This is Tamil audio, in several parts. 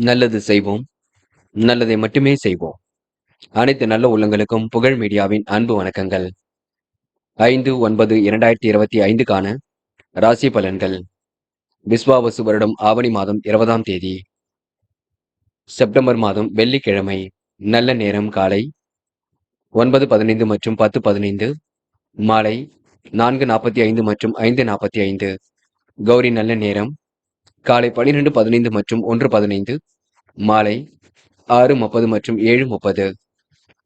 நல்லது செய்வோம், நல்லதை மட்டுமே செய்வோம். அனைத்து நல்ல உள்ளங்களுக்கும் புகழ் மீடியாவின் அன்பு வணக்கங்கள். 5/9/2025க்கான ராசி பலன்கள். விஸ்வாவசு வருடம் ஆவணி மாதம் 20ஆம் தேதி, செப்டம்பர் மாதம் வெள்ளிக்கிழமை. நல்ல நேரம் காலை 9:15 மற்றும் 10:15, மாலை 4:45 மற்றும் 5:45. கௌரி நல்ல நேரம் காலை 12:15 மற்றும் 1:15, மாலை 6:30 மற்றும் 7:30.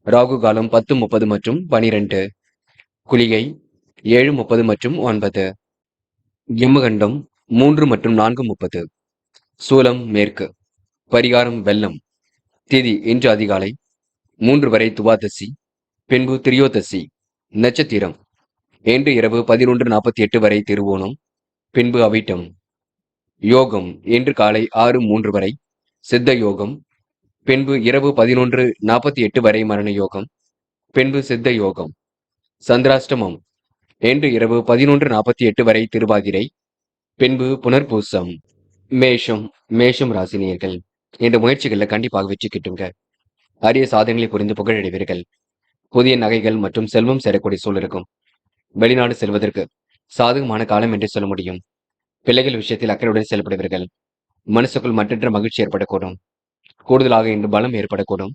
ராகு காலம் 10:30 மற்றும் 12. குளிகை 7:30 மற்றும் 9. யமகண்டம் 3 மற்றும் 4:30. சூலம் மேற்கு. பரிகாரம் வெள்ளம். திதி இன்று அதிகாலை 3 வரை துவாதசி, பின்பு திரியோதசி. நட்சத்திரம் இன்று இரவு 11:48 வரை திருவோணம், பின்பு அவிட்டம். யோகம் இன்று காலை 6:03 வரை சித்த யோகம், பின்பு இரவு 11:48 வரை மரண யோகம், பின்பு சித்த யோகம். சந்திராஷ்டமம் இன்று இரவு 11:48 வரை திருவாதிரை, பின்பு புனர்பூசம். மேஷம் ராசினியர்கள் இந்த முயற்சிகள்ல கண்டிப்பாக வெற்றி கிட்டுங்க. அரிய சாதனைகளை புரிந்து புகழடைவீர்கள். புதிய நகைகள் மற்றும் செல்வம் சேரக்கூடிய சூழல் இருக்கும். வெளிநாடு செல்வதற்கு சாதகமான காலம் என்று சொல்ல முடியும். பிள்ளைகள் விஷயத்தில் அக்கறையுடன் செயல்படுவீர்கள். மனசுக்குள் மற்றற்ற மகிழ்ச்சி ஏற்படக்கூடும். கூடுதலாக இன்று பலம் ஏற்படக்கூடும்.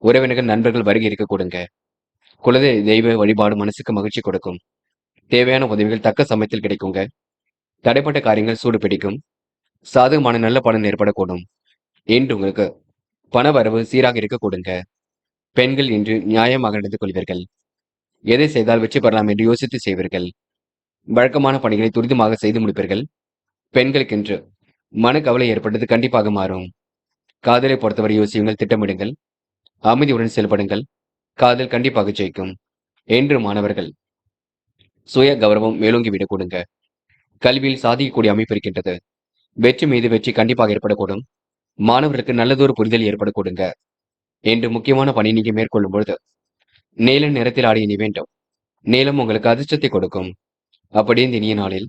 உறவினர்கள் நண்பர்கள் வருகை இருக்கக்கூடுங்க. தெய்வ வழிபாடு மனசுக்கு மகிழ்ச்சி கொடுக்கும். தேவையான உதவிகள் தக்க சமயத்தில் கிடைக்குங்க. தடைப்பட்ட காரியங்கள் சூடு பிடிக்கும். சாதகமான நல்ல பலன் ஏற்படக்கூடும். இன்று உங்களுக்கு பண வரவு சீராக இருக்கக்கூடுங்க. பெண்கள் இன்று நியாயமாக நடந்து கொள்வீர்கள். எதை செய்தால் வெற்றி பெறலாம் என்று யோசித்து செய்வீர்கள். வழக்கமான பணிகளை துரிதமாக செய்து முடிப்பீர்கள். பெண்களுக்கென்று மனக்கவலை ஏற்பட்டது கண்டிப்பாக மாறும். காதலை பொறுத்தவரை யோசியுங்கள், திட்டமிடுங்கள், அமைதியுடன் செயல்படுங்கள். காதல் கண்டிப்பாக ஜெயிக்கும். என்று மாணவர்கள் சுய கௌரவம் மேலோங்கி விடக் கொடுங்க. கல்வியில் சாதிக்கக்கூடிய அமைப்பு இருக்கின்றது. வெற்றி மீது வெற்றி கண்டிப்பாக ஏற்படக்கூடும். மாணவர்களுக்கு நல்லதொரு புரிதல் ஏற்படக்கூடுங்க. என்று முக்கியமான பணி நீங்க மேற்கொள்ளும் பொழுது நீல நிறத்தில் ஆடிய நீ வேண்டும். நீளம் உங்களுக்கு அதிர்ஷ்டத்தை கொடுக்கும். அப்படி இந்த இனிய நாளில்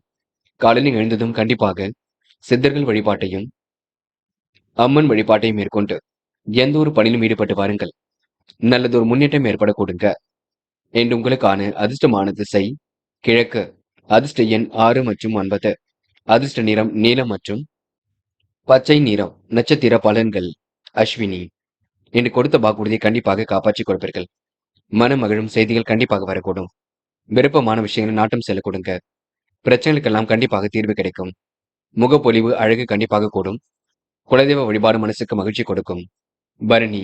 காலையில் எழுந்ததும் கண்டிப்பாக சித்தர்கள் வழிபாட்டையும் அம்மன் வழிபாட்டையும் மேற்கொண்டு எந்த ஒரு பணியிலும் ஈடுபட்டு வாருங்கள். நல்லதொரு முன்னேற்றம் ஏற்படக்கூடுங்க. என்று உங்களுக்கான அதிர்ஷ்டமான திசை கிழக்கு. அதிர்ஷ்ட எண் 6 மற்றும் 9. அதிர்ஷ்ட நிறம் நீலம் மற்றும் பச்சை நிறம். நட்சத்திர பலன்கள். அஸ்வினி என்று கொடுத்த வாக்குறுதியை கண்டிப்பாக காப்பாற்றிக் கொடுப்பீர்கள். மன மகிழும் செய்திகள் கண்டிப்பாக வரக்கூடும். விருப்பமான விஷயங்களை நாட்டம் செல்ல கொடுங்க. பிரச்சனைகளுக்கெல்லாம் கண்டிப்பாக தீர்வு கிடைக்கும். முகப்பொலிவு அழகு கண்டிப்பாக கூடும். குலதெய்வ வழிபாடு மனசுக்கு மகிழ்ச்சி கொடுக்கும். பரணி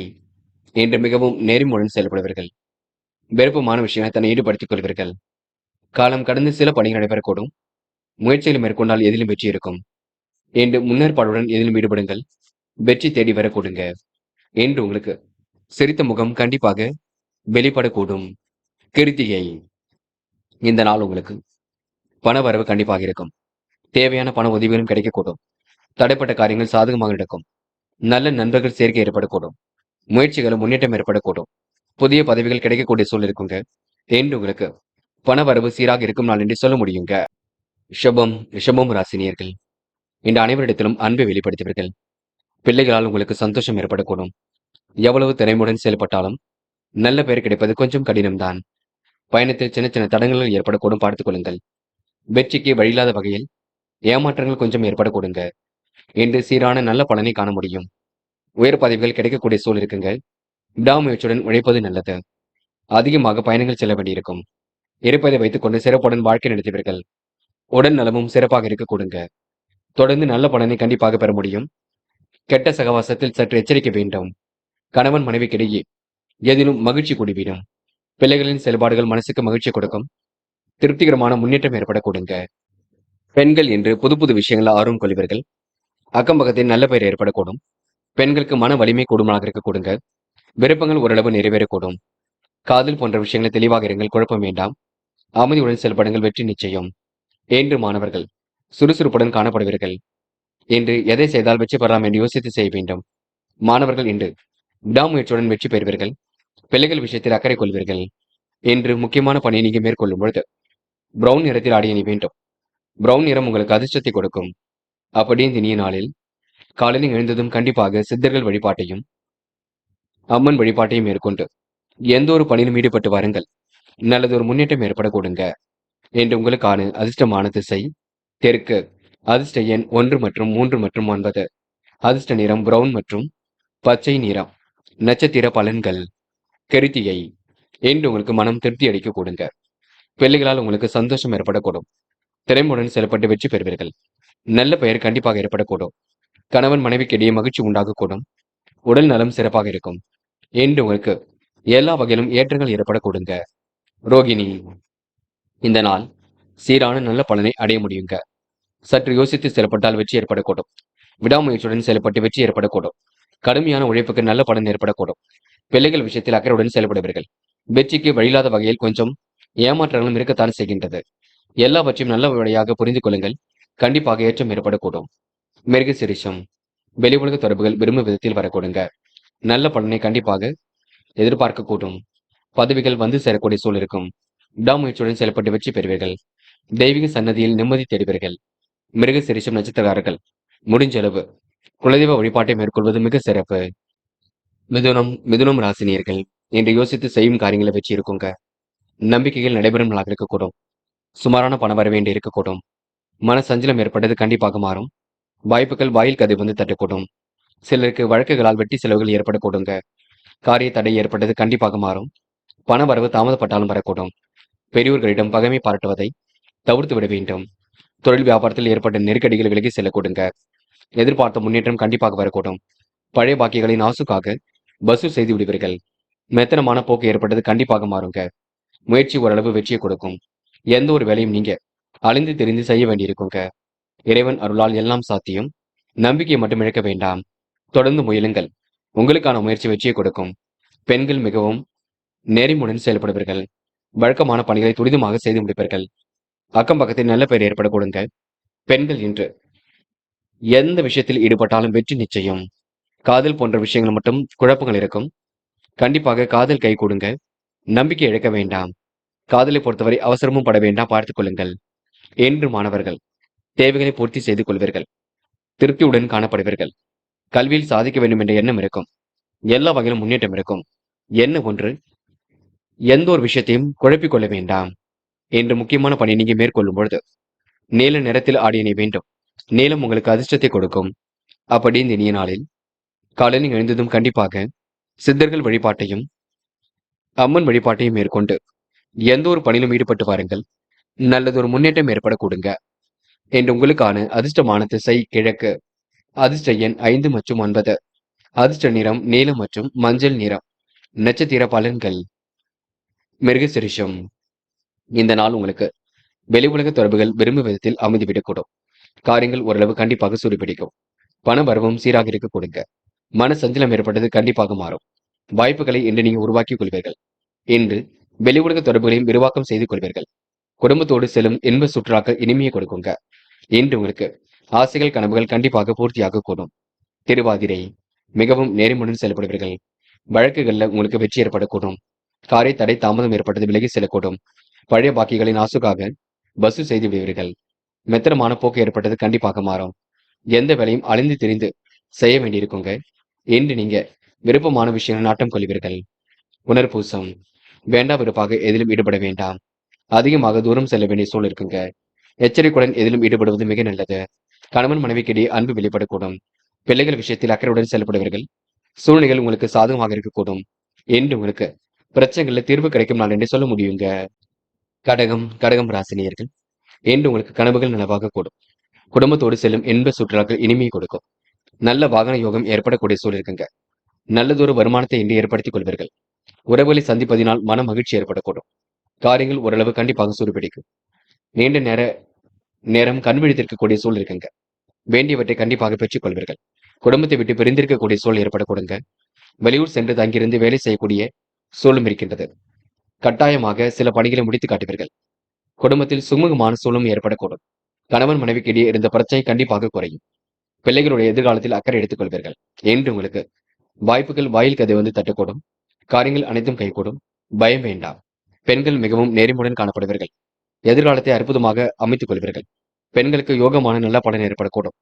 என்று மிகவும் நேர்மையுடன் செயல்படுவீர்கள். விருப்பமான விஷயங்களை தன்னை ஈடுபடுத்திக் கொள்வீர்கள். காலம் கடந்து சில பணிகள் நடைபெறக்கூடும். முயற்சிகளை மேற்கொண்டால் எதிலும் வெற்றி இருக்கும். என்று முன்னேற்பாடுடன் எதிலும் ஈடுபடுங்கள். வெற்றி தேடி வரக்கூடுங்க. என்று உங்களுக்கு சிரித்த முகம் கண்டிப்பாக வெளிப்படக்கூடும். கிருத்திகை இந்த நாள் உங்களுக்கு பண வரவு கண்டிப்பாக இருக்கும். தேவையான பண உதவிகளும் கிடைக்கக்கூடும். தடைப்பட்ட காரியங்கள் சாதகமாக நடக்கும். நல்ல நண்பர்கள் சேர்க்கை ஏற்படக்கூடும். முயற்சிகளும் முன்னேற்றம் ஏற்படக்கூடும். புதிய பதவிகள் கிடைக்கக்கூடிய சூழல் இருக்குங்க. என்று உங்களுக்கு பண வரவு சீராக இருக்கும் நாள் என்று சொல்ல முடியுங்க. ரிஷபம் ராசினியர்கள் இந்த அனைவரிடத்திலும் அன்பை வெளிப்படுத்துவீர்கள். பிள்ளைகளால் உங்களுக்கு சந்தோஷம் ஏற்படக்கூடும். எவ்வளவு திறமையுடன் செயல்பட்டாலும் நல்ல பெயர் கிடைப்பது கொஞ்சம் கடினம்தான். பயணத்தில் சின்ன சின்ன தடங்கல்கள் ஏற்படக்கூடும், பார்த்துக் கொள்ளுங்கள். வெற்றிக்கு வழியில்லாத வகையில் ஏமாற்றங்கள் கொஞ்சம் ஏற்படக்கூடுங்க. என்று சீரான நல்ல பலனை காண முடியும். உயர் பதவிகள் கிடைக்கக்கூடிய சூழல் இருக்குங்க. விடாமுயற்சியுடன் உழைப்பது நல்லது. அதிகமாக பயணங்கள் செல்ல வேண்டியிருக்கும். இருப்பதை வைத்துக் கொண்டு சிறப்புடன் வாழ்க்கை நடத்துவீர்கள். உடல் நலமும் சிறப்பாக இருக்க கொடுங்க. தொடர்ந்து நல்ல பலனை கண்டிப்பாக பெற முடியும். கெட்ட சகவாசத்தில் சற்று எச்சரிக்க வேண்டும். கணவன் மனைவிக்கிடையே எதிலும் மகிழ்ச்சி கூடிவிடும். பிள்ளைகளின் செயல்பாடுகள் மனசுக்கு மகிழ்ச்சி கொடுக்கும். திருப்திகரமான முன்னேற்றம் ஏற்பட கொடுங்க. பெண்கள் என்று புது புது விஷயங்கள் ஆர்வம் கொள்வீர்கள். அக்கம் பக்கத்தில் நல்ல பெயர் ஏற்படக்கூடும். பெண்களுக்கு மன வலிமை கூடுதலாக இருக்க கொடுங்க. விருப்பங்கள் ஓரளவு நிறைவேறக்கூடும். காதல் போன்ற விஷயங்களை தெளிவாக இருங்கள், குழப்பம் வேண்டாம். அமைதியுடன் செயல்படுங்கள், வெற்றி நிச்சயம். என்று மாணவர்கள் சுறுசுறுப்புடன் காணப்படுவீர்கள். என்று எதை செய்தால் வெற்றி பெறலாம் என்று யோசித்து செய்ய வேண்டும். மாணவர்கள் இன்று விடாமுயற்சியுடன் வெற்றி பெறுவீர்கள். பிள்ளைகள் விஷயத்தில் அக்கறை கொள்வீர்கள். என்று முக்கியமான பணியை நீங்க மேற்கொள்ளும் பொழுது பிரவுன் நிறத்தில் ஆடிய நீ வேண்டும். பிரவுன் நிறம் உங்களுக்கு அதிர்ஷ்டத்தை கொடுக்கும். அப்படி இந்த இனிய நாளில் காலையில் எழுந்ததும் கண்டிப்பாக சித்தர்கள் வழிபாட்டையும் அம்மன் வழிபாட்டையும் மேற்கொண்டு எந்த ஒரு பணியிலும் ஈடுபட்டு வாருங்கள். நல்லது ஒரு முன்னேற்றம் ஏற்பட கொடுங்க. என்று உங்களுக்கான அதிர்ஷ்டமான திசை தெற்கு. அதிர்ஷ்ட எண் 1 மற்றும் 3 மற்றும் 9. அதிர்ஷ்ட நிறம் பிரவுன் மற்றும் பச்சை நிறம். நட்சத்திர பலன்கள். கிருத்திகை. என்று உங்களுக்கு மனம் திருப்தி அளிக்க கொடுங்க. பிள்ளைகளால் உங்களுக்கு சந்தோஷம் ஏற்படக்கூடும். திறமையுடன் செயல்பட்டு வெற்றி பெறுவீர்கள். நல்ல பெயர் கண்டிப்பாக ஏற்படக்கூடும். கணவன் மனைவிக்கிடையே மகிழ்ச்சி உண்டாகக்கூடும். உடல் நலம் சிறப்பாக இருக்கும். என்று உங்களுக்கு எல்லா வகையிலும் ஏற்றங்கள் ஏற்பட கொடுங்க. ரோகிணி. இந்த நாள் சீரான நல்ல பலனை அடைய முடியுங்க. சற்று யோசித்து செயல்பட்டால் வெற்றி ஏற்படக்கூடும். விடாமுயற்சியுடன் செயல்பட்டு வெற்றி ஏற்படக்கூடும். கடுமையான உழைப்புக்கு நல்ல பலன் ஏற்படக்கூடும். பிள்ளைகள் விஷயத்தில் அக்கறையுடன் செயல்படுவீர்கள். வெற்றிக்கு வழியில்லாத வகையில் கொஞ்சம் ஏமாற்றங்களும் இருக்கத்தான் செய்கின்றது. எல்லாவற்றையும் நல்ல வழியாக புரிந்து கொள்ளுங்கள். கண்டிப்பாக ஏற்றம் ஏற்படக்கூடும். மிருக சிரிஷம். வெளி உலக தொடர்புகள் விரும்பும் விதத்தில் வரக்கூடுங்க. நல்ல பலனை கண்டிப்பாக எதிர்பார்க்கக்கூடும். பதவிகள் வந்து சேரக்கூடிய சூழல் இருக்கும். விடாமுயற்சியுடன் செயல்பட்டு வெற்றி பெறுவீர்கள். தெய்வீக சன்னதியில் நிம்மதி தேடுவீர்கள். மிருக சிரிஷம் நட்சத்திரக்காரர்கள் முடிஞ்ச அளவு குலதெய்வ வழிபாட்டை மேற்கொள்வது மிக சிறப்பு. மிதுனம் ராசினியர்கள் என்று யோசித்து செய்யும் காரியங்களை வெற்றி இருக்குங்க. நம்பிக்கைகள் நடைபெறும் நாளாக இருக்கக்கூடும். சுமாரான பணம் வர வேண்டி இருக்கக்கூடும். மன சஞ்சலம் ஏற்பட்டது கண்டிப்பாக மாறும். வாய்ப்புகள் வாயில் கதை வந்து தட்டக்கூடும். சிலருக்கு வழக்குகளால் வெட்டி செலவுகள் ஏற்படக்கூடுங்க. காரிய தடை ஏற்பட்டது கண்டிப்பாக மாறும். பண வரவு தாமதப்பட்டாலும் வரக்கூடும். பெரியோர்களிடம் பகைமை பாராட்டுவதை தவிர்த்து விட வேண்டும். தொழில் வியாபாரத்தில் ஏற்பட்ட நெருக்கடிகள் விலகி செல்லக்கூடுங்க. எதிர்பார்த்த முன்னேற்றம் கண்டிப்பாக வரக்கூடும். பழைய பாக்கியங்களை நாசுக்காக வசூல் செய்து விடுவீர்கள். மெத்தனமான போக்கு ஏற்பட்டது கண்டிப்பாக மாறுங்க. முயற்சி ஓரளவு வெற்றியை கொடுக்கும். எந்த ஒரு வேலையும் நீங்க அழிந்து தெரிந்து செய்ய வேண்டியிருக்குங்க. இறைவன் அருளால் எல்லாம் சாத்தியம். நம்பிக்கையை மட்டும் இழக்க வேண்டாம். தொடர்ந்து முயலுங்கள். உங்களுக்கான முயற்சி வெற்றியை கொடுக்கும். பெண்கள் மிகவும் நேர்மையுடன் செயல்படுவீர்கள். வழக்கமான பணிகளை துரிதமாக செய்து முடிப்பீர்கள். அக்கம் பக்கத்தில் நல்ல பெயர் ஏற்பட கொடுங்க. பெண்கள் இன்று எந்த விஷயத்தில் ஈடுபட்டாலும் வெற்றி நிச்சயம். காதல் போன்ற விஷயங்கள் மட்டும் குழப்பங்கள் இருக்கும். கண்டிப்பாக காதல் கை கொடுங்க. நம்பிக்கை இழக்க வேண்டாம். காதலை பொறுத்தவரை அவசரமும் பட வேண்டாம், பார்த்துக் கொள்ளுங்கள். என்று மாணவர்கள் தேவைகளை பூர்த்தி செய்து கொள்வீர்கள். திருப்தியுடன் காணப்படுவீர்கள். கல்வியில் சாதிக்க வேண்டும் என்ற எண்ணம் இருக்கும். எல்லா வகையிலும் முன்னேற்றம் இருக்கும். என்ன ஒன்று, எந்த ஒரு விஷயத்தையும் குழப்பிக் கொள்ள வேண்டாம். என்று முக்கியமான பணி நீங்க மேற்கொள்ளும் பொழுது நீல நிறத்தில் ஆடியனை வேண்டும். நீலம் உங்களுக்கு அதிர்ஷ்டத்தை கொடுக்கும். அப்படி இந்த இனிய நாளில் காலையில் எழுந்ததும் கண்டிப்பாக சித்தர்கள் வழிபாட்டையும் அம்மன் வழிபாட்டையும் மேற்கொண்டு எந்த ஒரு பணியிலும் ஈடுபட்டு வாருங்கள். நல்லது ஒரு முன்னேற்றம் ஏற்பட கொடுங்க. என்று உங்களுக்கான அதிர்ஷ்டமான திசை கிழக்கு. அதிர்ஷ்ட எண் 5 மற்றும் 9. அதிர்ஷ்ட நிறம் நீலம் மற்றும் மஞ்சள் நிறம். நட்சத்திர பலன்கள். மிருகசிரிஷம். இந்த நாள் உங்களுக்கு வெளி உலக தொடர்புகள் விரும்பும் விதத்தில் அமைந்துவிடக்கூடும். காரியங்கள் ஓரளவு கண்டிப்பாக சூடுபிடிக்கும். பண வரவும் சீராக இருக்க கொடுங்க. மன சஞ்சலம் ஏற்பட்டது கண்டிப்பாக மாறும். வாய்ப்புகளை இன்று நீங்க உருவாக்கிக் கொள்வீர்கள். இன்று வெளி உலக தொடர்புகளையும் விரிவாக்கம் செய்து கொள்வீர்கள். குடும்பத்தோடு செல்லும் இன்ப சுற்றுலாக்கள் இனிமையை கொடுக்குங்க. இன்று உங்களுக்கு ஆசைகள் கனவுகள் கண்டிப்பாக பூர்த்தியாக கூடும். திருவாதிரை. மிகவும் நேர்மையுடன் செயல்படுவீர்கள். வழக்குகள்ல உங்களுக்கு வெற்றி ஏற்படக்கூடும். காரை தடை தாமதம் ஏற்பட்டது விலகி செல்லக்கூடும். பழைய பாக்கிகளை நாசுக்காக வசூல் செய்து விடுவீர்கள். மெத்தனமான போக்கு ஏற்பட்டது கண்டிப்பாக மாறும். எந்த வேலையும் அழிந்து திரிந்து செய்ய வேண்டியிருக்குங்க. இன்று நீங்க விருப்பமான விஷயங்கள் நாட்டம் கொள்வீர்கள். உணர்பூசம். வேண்டா விருப்பாக எதிலும் ஈடுபட வேண்டாம். அதிகமாக தூரம் செல்ல வேண்டிய சூழல் இருக்குங்க. எச்சரிக்கையுடன் எதிலும் ஈடுபடுவது மிக நல்லது. கணவன் மனைவிக்கிடையே அன்பு வெளிப்படக்கூடும். பிள்ளைகள் விஷயத்தில் அக்கறையுடன் செயல்படுவீர்கள். சூழ்நிலைகள் உங்களுக்கு சாதகமாக இருக்கக்கூடும். என்று உங்களுக்கு பிரச்சனைகள்ல தீர்வு கிடைக்கும் நாள் என்று சொல்ல முடியுங்க. கடகம் ராசினியர்கள் என்று உங்களுக்கு கனவுகள் நனவாக கூடும். குடும்பத்தோடு செல்லும் இன்ப சுற்றுலாக்கள் இனிமையை கொடுக்கும். நல்ல வாகன யோகம் ஏற்படக்கூடிய சூழல் இருக்குங்க. நல்லதொரு வருமானத்தை இன்று ஏற்படுத்திக் கொள்வீர்கள். உறவுகளை சந்திப்பதினால் மன மகிழ்ச்சி ஏற்படக்கூடும். காரியங்கள் ஓரளவு கண்டிப்பாக சூடுபிடிக்கும். நீண்ட நேரம் கண் விழித்திருக்கக்கூடிய சூழல் இருக்குங்க. வேண்டியவற்றை கண்டிப்பாக பெற்றுக் கொள்வீர்கள். குடும்பத்தை விட்டு பிரிந்திருக்கக்கூடிய சூழல் ஏற்படக்கூடுங்க. வெளியூர் சென்று தங்கியிருந்து வேலை செய்யக்கூடிய சூழலும் இருக்கின்றது. கட்டாயமாக சில பணிகளை முடித்து காட்டுவீர்கள். குடும்பத்தில் சுமூகமான சூழலும் ஏற்படக்கூடும். கணவன் மனைவிக்கிடையே இருந்த பிரச்சனை கண்டிப்பாக குறையும். பிள்ளைகளுடைய எதிர்காலத்தில் அக்கறை எடுத்துக் கொள்வீர்கள். என்று உங்களுக்கு வாய்ப்புகள் வாயில் கதை வந்து தட்டக்கூடும். காரியங்கள் அனைத்தும் கைகூடும். பயம் வேண்டாம். பெண்கள் மிகவும் நேர்மையுடன் காணப்படுவீர்கள். எதிர்காலத்தை அற்புதமாக அமைத்துக் கொள்வீர்கள். பெண்களுக்கு யோகமான நல்ல பலன் ஏற்படக்கூடும்.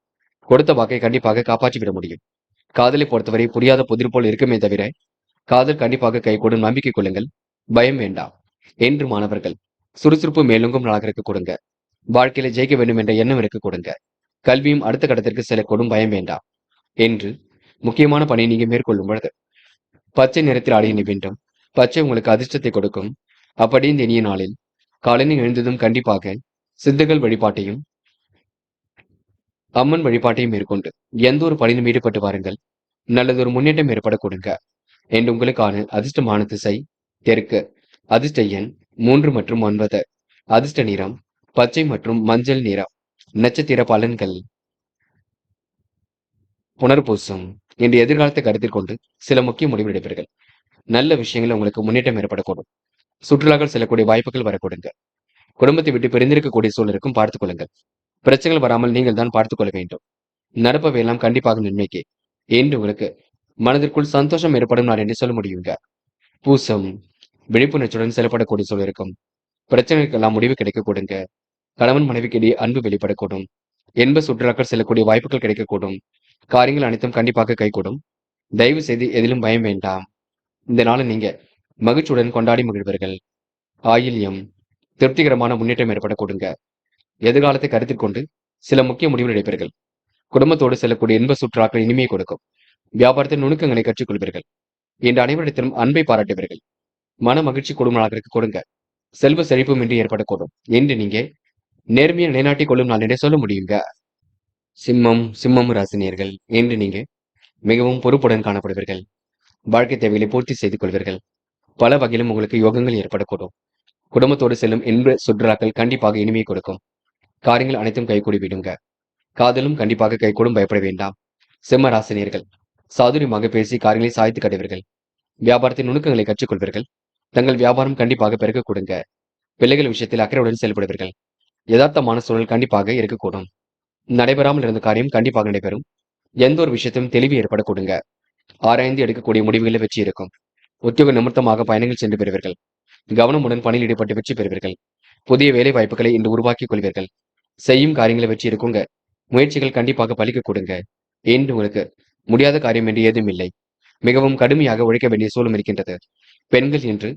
கொடுத்த வாக்கை கண்டிப்பாக காப்பாற்றி விட முடியும். காதலை பொறுத்தவரை புரியாத புதிர் போல் இருக்குமே தவிர, காதல் கண்டிப்பாக கைகூடும். நம்பிக்கை கொள்ளுங்கள். பயம் வேண்டாம். என்று மாணவர்கள் சுறுசுறுப்பு மேலோங்கும் நாளாக இருக்க கொடுங்க. வாழ்க்கையில ஜெயிக்க வேண்டும் என்ற எண்ணம் இருக்க கொடுங்க. கல்வியும் அடுத்த கட்டத்திற்கு செல்லக்கூடும். பயம் வேண்டாம். என்று முக்கியமான பணியை நீங்க மேற்கொள்ளும் பொழுது பச்சை நிறத்தில் ஆடைய நீ வேண்டும். பச்சை உங்களுக்கு அதிர்ஷ்டத்தை கொடுக்கும். அப்படி இந்த இனிய நாளில் காலையில் எழுந்ததும் கண்டிப்பாக சித்தர்கள் வழிபாட்டையும் அம்மன் வழிபாட்டையும் மேற்கொண்டு எந்த ஒரு பணியிலும் ஈடுபட்டு வாருங்கள். நல்லதொரு முன்னேற்றம் ஏற்பட கொடுங்க. என்று உங்களுக்கான அதிர்ஷ்டமான திசை தெற்கு. அதிர்ஷ்ட எண் 3 மற்றும் 9. அதிர்ஷ்ட நிறம் பச்சை மற்றும் மஞ்சள் நிறம். நட்சத்திர பலன்கள். புனர்பூசம். இன்று எதிர்காலத்தை கருத்தில் கொண்டு சில முக்கிய முடிவு எடுப்பீர்கள். நல்ல விஷயங்கள் உங்களுக்கு முன்னேற்றம் ஏற்படக்கூடும். சுற்றுலாக்கள் செல்லக்கூடிய வாய்ப்புகள் வரக்கூடுங்க. குடும்பத்தை விட்டு பிரிந்திருக்கக்கூடிய சூழலுக்கும் பார்த்துக் கொள்ளுங்கள். பிரச்சனைகள் வராமல் நீங்கள் தான் பார்த்துக் கொள்ள வேண்டும். நடப்பவையெல்லாம் கண்டிப்பாக நன்மைக்கு என்று உங்களுக்கு மனதிற்குள் சந்தோஷம் ஏற்படும் நாள் என்று சொல்ல முடியுங்க. பூசம். விழிப்புணர்ச்சியுடன் செயல்படக்கூடிய சூழல் இருக்கும். பிரச்சனைகளுக்கெல்லாம் முடிவு கிடைக்க கொடுங்க. கணவன் மனைவிக்கிடையே அன்பு வெளிப்படக்கூடும். என்ப சுற்றுலாக்கள் செல்லக்கூடிய வாய்ப்புகள் கிடைக்கக்கூடும். காரியங்கள் அனைத்தும் கண்டிப்பாக கைகூடும். தயவு செய்து எதிலும் பயம் வேண்டாம். இந்த நாளை நீங்க மகிழ்ச்சியுடன் கொண்டாடி மகிழ்வீர்கள். ஆயில்யம். திருப்திகரமான முன்னேற்றம் ஏற்பட கொடுங்க. எதிர்காலத்தை கருத்தில் கொண்டு சில முக்கிய முடிவுகள் எடுப்பீர்கள். குடும்பத்தோடு செல்லக்கூடிய இன்ப சுற்றுலாக்கள் இனிமையை கொடுக்கும். வியாபாரத்தின் நுணுக்கங்களை கற்றுக்கொள்வீர்கள். இன்று அனைவரிடத்திலும் அன்பை பாராட்டுவீர்கள். மன மகிழ்ச்சி குடும்பமாக கொடுங்க. செல்வ செழிப்பும் இன்றி ஏற்படக்கூடும் என்று நீங்க நேர்மையை நிலைநாட்டிக் கொள்ளும் நாள் என்றே சொல்ல முடியுங்க. சிம்மம் ராசினியர்கள் என்று நீங்க மிகவும் பொறுப்புடன் காணப்படுவீர்கள். வாழ்க்கை தேவைகளை பூர்த்தி செய்து கொள்வீர்கள். பல வகையிலும் உங்களுக்கு யோகங்கள் ஏற்படக்கூடும். குடும்பத்தோடு செல்லும் இன்ப சுற்றுலாக்கள் கண்டிப்பாக இனிமையை கொடுக்கும். காரியங்கள் அனைத்தும் கைகூடி விடுங்க. காதலும் கண்டிப்பாக கைகூடும். பயப்பட வேண்டாம். சிம்ம ராசினியர்கள் சாதுரியமாக பேசி காரியங்களை சாய்த்து கட்டுவீர்கள். வியாபாரத்தின் நுணுக்கங்களை கற்றுக்கொள்வீர்கள். தங்கள் வியாபாரம் கண்டிப்பாக பெருக கொடுங்க. பிள்ளைகள் விஷயத்தில் அக்கறையுடன் செயல்படுவீர்கள். யதார்த்தமான சூழல் கண்டிப்பாக இருக்கக்கூடும். நடைபெறாமல் இருந்த காரியம் கண்டிப்பாக நடைபெறும். எந்த ஒரு விஷயத்தையும் தெளிவு ஏற்பட கொடுங்க. ஆராய்ந்து எடுக்கக்கூடிய முடிவுகளில் வெற்றி இருக்கும். உத்தியோக நிமித்தமாக பயணங்கள் சென்று பெறுவீர்கள். கவனமுடன் பணியில் ஈடுபட்டு வெற்றி பெறுவீர்கள். புதிய வேலை வாய்ப்புகளை இன்று உருவாக்கிக் கொள்வீர்கள். செய்யும் காரியங்களை வெற்றி இருக்குங்க. முயற்சிகள் கண்டிப்பாக பலிக்க கொடுங்க. என்று உங்களுக்கு முடியாத காரியம் என்று ஏதும் இல்லை. மிகவும் கடுமையாக உழைக்க வேண்டிய சூழலும் இருக்கின்றது. பெண்கள் என்று